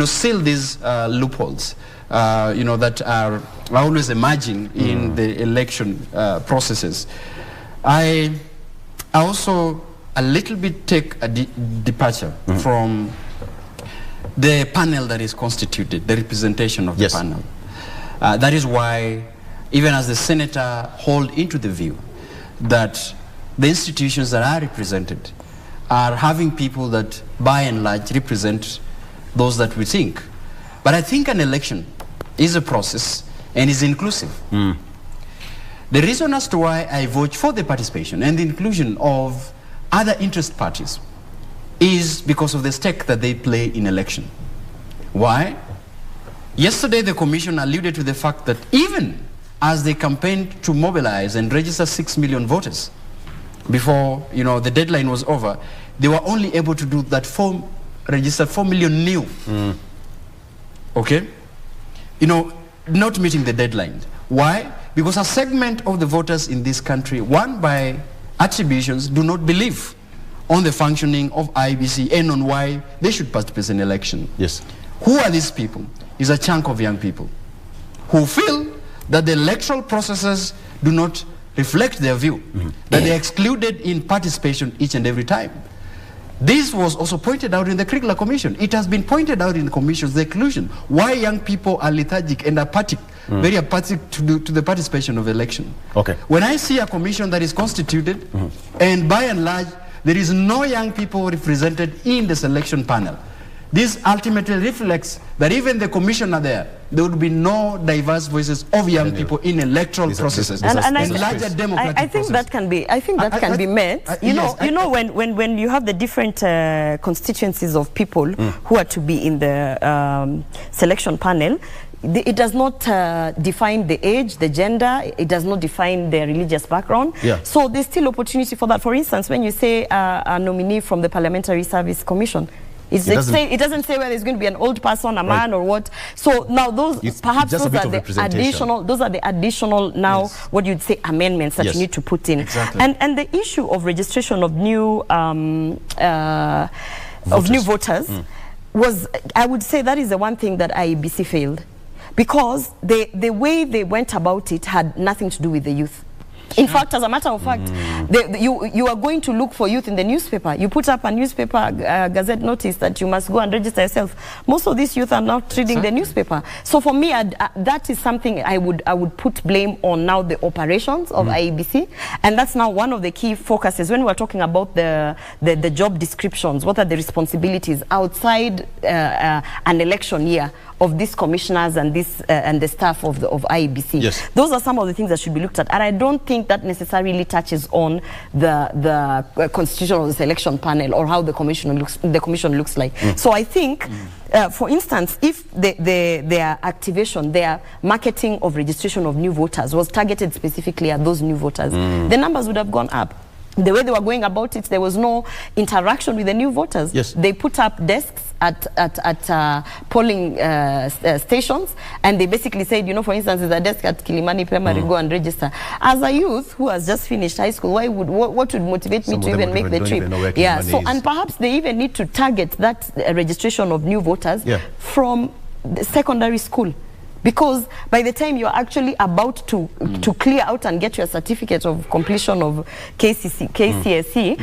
seal these loopholes, that are always emerging in the election processes. I also a little bit take a departure from the panel that is constituted, the representation of the panel. That is why, even as the senator, hold into the view that the institutions that are represented are having people that, by and large, represent those that we think. But I think an election is a process and is inclusive. The reason as to why I vote for the participation and the inclusion of other interest parties is because of the stake that they play in election. Why? Yesterday, the commission alluded to the fact that even as they campaigned to mobilize and register 6 million voters before, the deadline was over, they were only able to do that register 4 million new. Okay? Not meeting the deadline. Why? Because a segment of the voters in this country, one by attributions, do not believe on the functioning of IBC and on why they should participate in election. Yes. Who are these people? It's a chunk of young people who feel that the electoral processes do not reflect their view, that they are excluded in participation each and every time. This was also pointed out in the Curricular Commission. It has been pointed out in the Commission's exclusion. Why young people are lethargic and apathic, very apathic to the participation of election. Okay. When I see a commission that is constituted, and by and large, there is no young people represented in the selection panel, this ultimately reflects that even the commissioner there would be no diverse voices of young people in electoral processes. And larger democratic I think that can be. I think that can be met. When you have the different constituencies of people who are to be in the selection panel, it does not define the age, the gender. It does not define their religious background. Yeah. So there's still opportunity for that. For instance, when you say a nominee from the Parliamentary Service Commission, it doesn't say whether it's going to be an old person, a man, or what. So now those are the additional now what you'd say amendments that you need to put in. Exactly. And the issue of registration of new voters was, I would say, that is the one thing that IEBC failed, because the way they went about it had nothing to do with the youth. In fact, as a matter of fact, you are going to look for youth in the newspaper. You put up a newspaper gazette notice that you must go and register yourself. Most of these youth are not reading the newspaper. So for me, that is something I would put blame on now the operations of IEBC, and that's now one of the key focuses when we're talking about the job descriptions. What are the responsibilities outside an election year of these commissioners and the staff of IEBC? Yes. Those are some of the things that should be looked at, and I don't think that necessarily touches on the constitution of the selection panel or how the commission looks like. So I think, for instance, if their activation, their marketing of registration of new voters was targeted specifically at those new voters, the numbers would have gone up. The way they were going about it, there was no interaction with the new voters. Yes. They put up desks at polling stations, and they basically said, for instance, there's a desk at Kilimani Primary, go and register. As a youth who has just finished high school, what would motivate me to even make the trip? And perhaps they even need to target that registration of new voters from the secondary school. Because by the time you're actually about to clear out and get your certificate of completion of KCSE,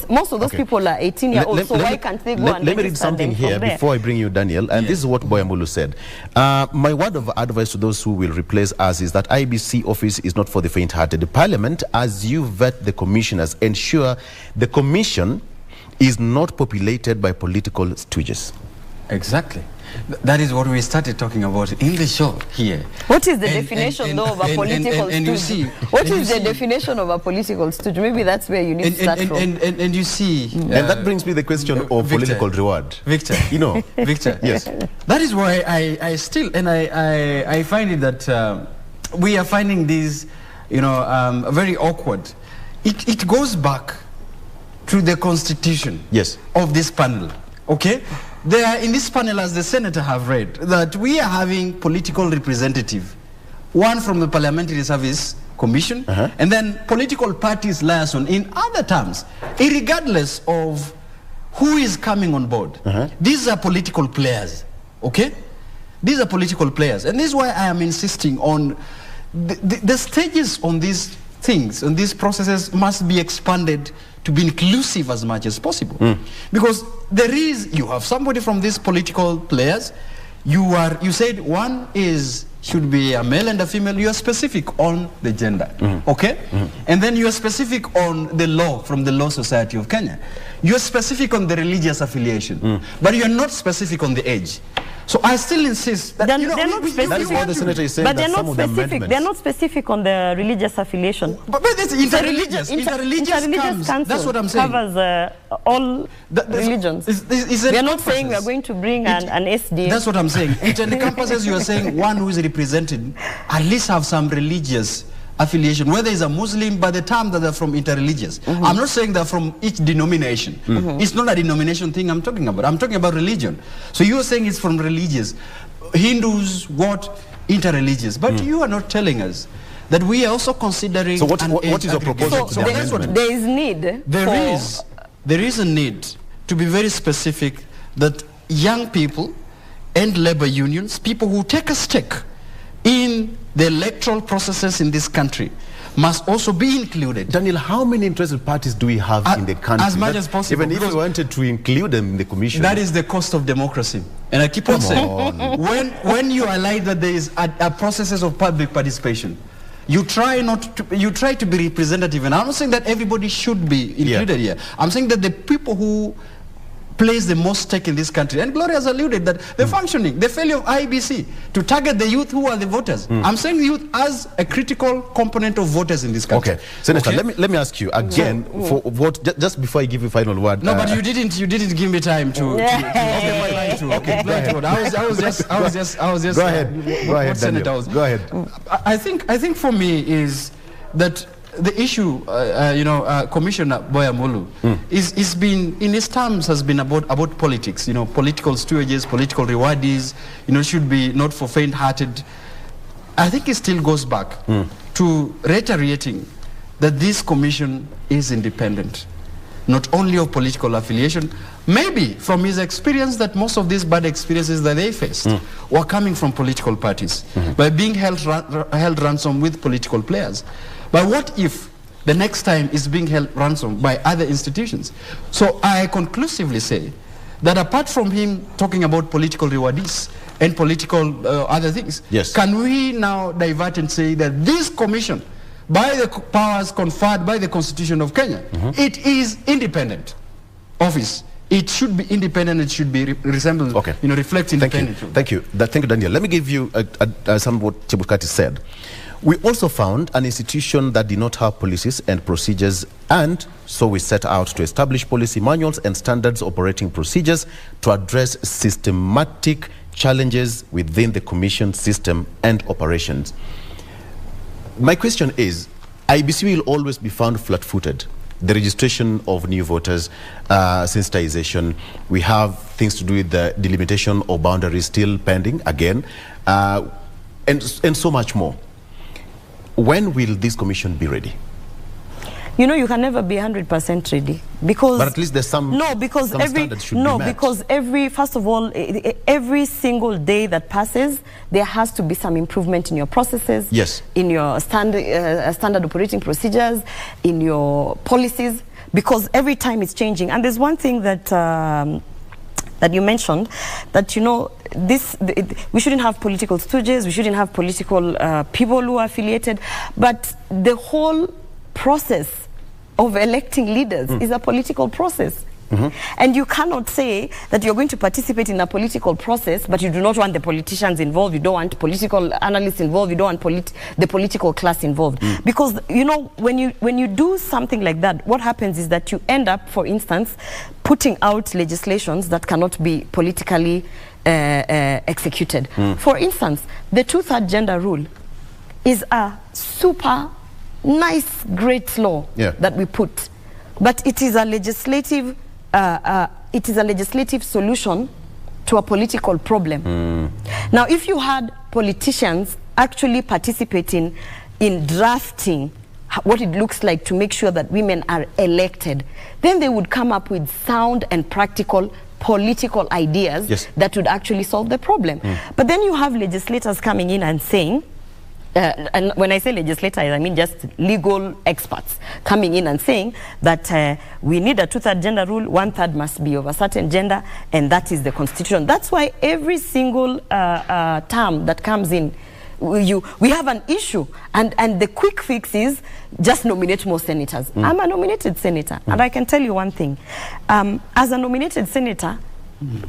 most of those people are 18 years old, so why can't they go and let me read something here before I bring you Daniel, and this is what Boyamulu said. My word of advice to those who will replace us is that IBC office is not for the faint-hearted. The Parliament, as you vet the commissioners, ensure the commission is not populated by political stooges. Exactly. That is what we started talking about in the show here. What is the definition though of a political stooge? What is the definition of a political stooge? Maybe that's where you need to start from. And you see... and that brings me the question of Victor, political reward. Victor. You know. Victor. Yes. That is why I still, and I find it that we are finding these, very awkward. It goes back to the constitution of this panel, okay? There are, in this panel, as the senator have read, that we are having political representative, one from the Parliamentary Service Commission, and then political parties liaison in other terms, irregardless of who is coming on board. These are political players, okay? These are political players. And this is why I am insisting on the stages on these things, and these processes must be expanded to be inclusive as much as possible. Because you have somebody from these political players, you said one should be a male and a female, you are specific on the gender, okay? And then you are specific on the law, from the Law Society of Kenya. You are specific on the religious affiliation, but you are not specific on the age. So I still insist that they're not specific. That is what the senator is saying. But they're not specific. They're not specific on the religious affiliation. But it's interreligious. Interreligious council. That's what I'm saying. Covers all religions. They're not saying we are going to bring an SD. That's what I'm saying. It encompasses. You are saying one who is represented at least have some religious affiliation, whether it's a Muslim, by the time that they're from interreligious. I'm not saying they're from each denomination. It's not a denomination thing I'm talking about. I'm talking about religion. So you're saying it's from religious. Hindus, what? Interreligious. But you are not telling us that we are also considering... So what is your proposal? So there is need. There is a need to be very specific that young people and labor unions, people who take a stake in the electoral processes in this country, must also be included. Daniel, how many interested parties do we have in the country? As much as possible. Even if we wanted to include them in the commission. That is the cost of democracy. And I keep on saying, when you highlight that there is a processes of public participation, you try to be representative. And I'm not saying that everybody should be included here. I'm saying that the people who plays the most stake in this country, and Gloria has alluded that the functioning, the failure of IBC to target the youth who are the voters. I'm saying youth as a critical component of voters in this country. Okay, Senator, let me ask you again for what just before I give you final word. No, but you didn't give me time to okay, go ahead. I was just go ahead, Daniel. Go ahead. I think for me is that the issue, Commissioner Boyamulu, is been, in his terms, has been about politics. Political stewages, political rewardees, should be not for faint-hearted. I think it still goes back to reiterating that this commission is independent, not only of political affiliation. Maybe from his experience that most of these bad experiences that they faced were coming from political parties, by being held ransom with political players. But what if the next time is being held ransom by other institutions? So I conclusively say that apart from him talking about political rewardees and political other things, can we now divert and say that this commission, by the powers conferred by the Constitution of Kenya, it is independent office. It should be independent. It should be reflect independent. Thank you, Daniel. Let me give you some what Chebukati said. We also found an institution that did not have policies and procedures, and so we set out to establish policy manuals and standards operating procedures to address systematic challenges within the commission system and operations. My question is, IBC will always be found flat-footed. The registration of new voters, sensitization, we have things to do with the delimitation of boundaries still pending again, and so much more. When will this commission be ready? You know, you can never be 100% ready because. But at least there's some. No, because some standards should be met. because first of all, every single day that passes, there has to be some improvement in your processes. Yes. In your standard operating procedures, in your policies, because every time it's changing. And there's one thing that that you mentioned, that, you know, we shouldn't have political stooges, we shouldn't have political people who are affiliated, but the whole process of electing leaders is a political process. And you cannot say that you're going to participate in a political process, but you do not want the politicians involved, you don't want political analysts involved, you don't want the political class involved. Because, you know, when you do something like that, what happens is that you end up, for instance, putting out legislations that cannot be politically executed. For instance, the two-third gender rule is a super nice, great law that we put, but it is a legislative solution to a political problem. Now, if you had politicians actually participating in drafting what it looks like to make sure that women are elected, then they would come up with sound and practical political ideas that would actually solve the problem. But then you have legislators coming in and saying, and when I say legislators, I mean just legal experts coming in and saying that we need a two-third gender rule, 1/3 must be of a certain gender, and that is the constitution. That's why every single term that comes in, we have an issue, and the quick fix is just nominate more senators. I'm a nominated senator, and I can tell you one thing. As a nominated senator,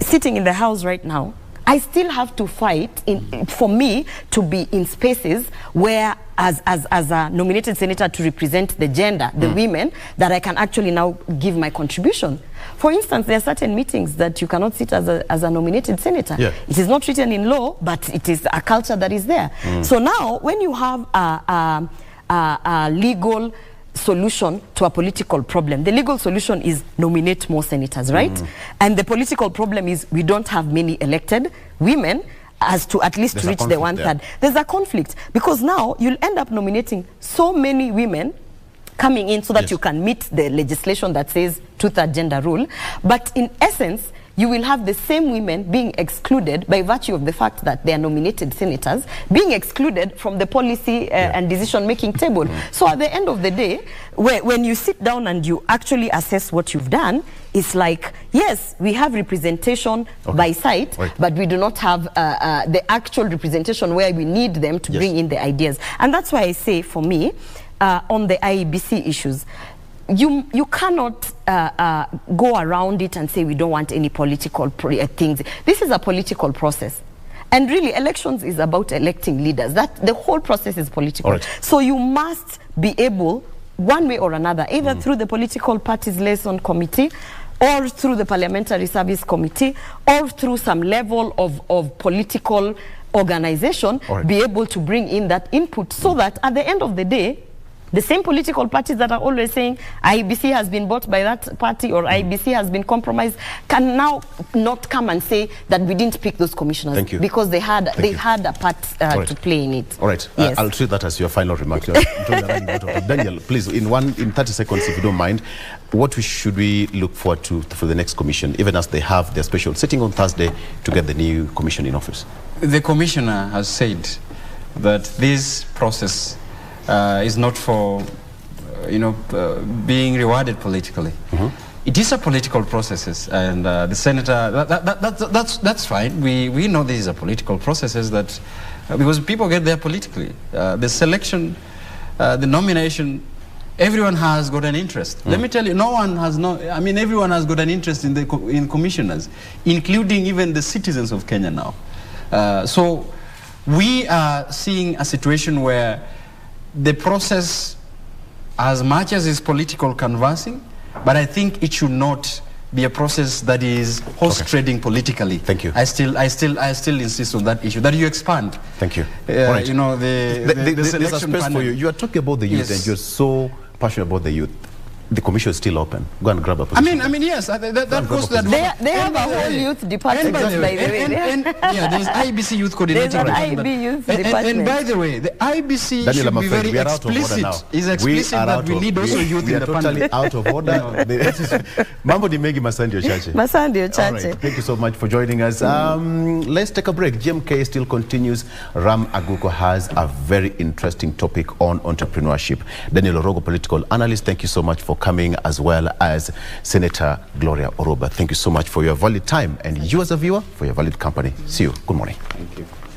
sitting in the House right now, I still have to fight for me to be in spaces where, as a nominated senator, to represent the gender, the women, that I can actually now give my contribution. For instance, there are certain meetings that you cannot sit as a nominated senator. It is not written in law, but it is a culture that is there. So now, when you have a legal solution to a political problem, the legal solution is nominate more senators, right? And the political problem is we don't have many elected women as to at least reach the 1/3. There's a conflict because now you'll end up nominating so many women coming in so that you can meet the legislation that says two-third gender rule, but in essence you will have the same women being excluded by virtue of the fact that they are nominated senators, being excluded from the policy and decision-making table. So at the end of the day, when you sit down and you actually assess what you've done, it's like, yes, we have representation by site, but we do not have the actual representation where we need them to bring in the ideas. And that's why I say, for me, on the IEBC issues, you cannot go around it and say we don't want any political things. This is a political process. And really, elections is about electing leaders. The whole process is political. So you must be able, one way or another, either through the political parties liaison committee, or through the parliamentary service committee, or through some level of political organization, be able to bring in that input so that at the end of the day, the same political parties that are always saying IEBC has been bought by that party or IEBC has been compromised can now not come and say that we didn't pick those commissioners because they had a part to play in it. All right. I'll treat that as your final remark. Daniel, please, in 30 seconds, if you don't mind, what should we look forward to for the next commission, even as they have their special sitting on Thursday to get the new commission in office? The commissioner has said that this process is not for, being rewarded politically. It is a political process, and the senator, that's fine. We know these are political processes because people get there politically. The selection, the nomination, everyone has got an interest. Let me tell you, everyone has got an interest in commissioners, including even the citizens of Kenya now. So we are seeing a situation where the process, as much as is political canvassing, but I think it should not be a process that is horse trading politically. Thank you. I still insist on that issue, that you expand. Thank you. Right. You know, the selection panel. For you. You are talking about the youth, and you're so passionate about the youth. The commission is still open. Go and grab a position. I mean, yes, that goes that. They have a whole youth department, by the way. Yeah, there's IBC youth coordinator. There's an IB youth department. And by the way, the IBC should be very explicit. Is explicit that we need also youth in the panel. We are totally out of order. Mambo ni mengi Masandio Chache. Masandio Chache. Thank you so much for joining us. Let's take a break. GMK still continues. Ram Aguko has a very interesting topic on entrepreneurship. Daniel Orogo, political analyst, thank you so much for coming, as well as Senator Gloria Orwoba. Thank you so much for your valid time, and you as a viewer for your valid company. See you. Good morning. Thank you.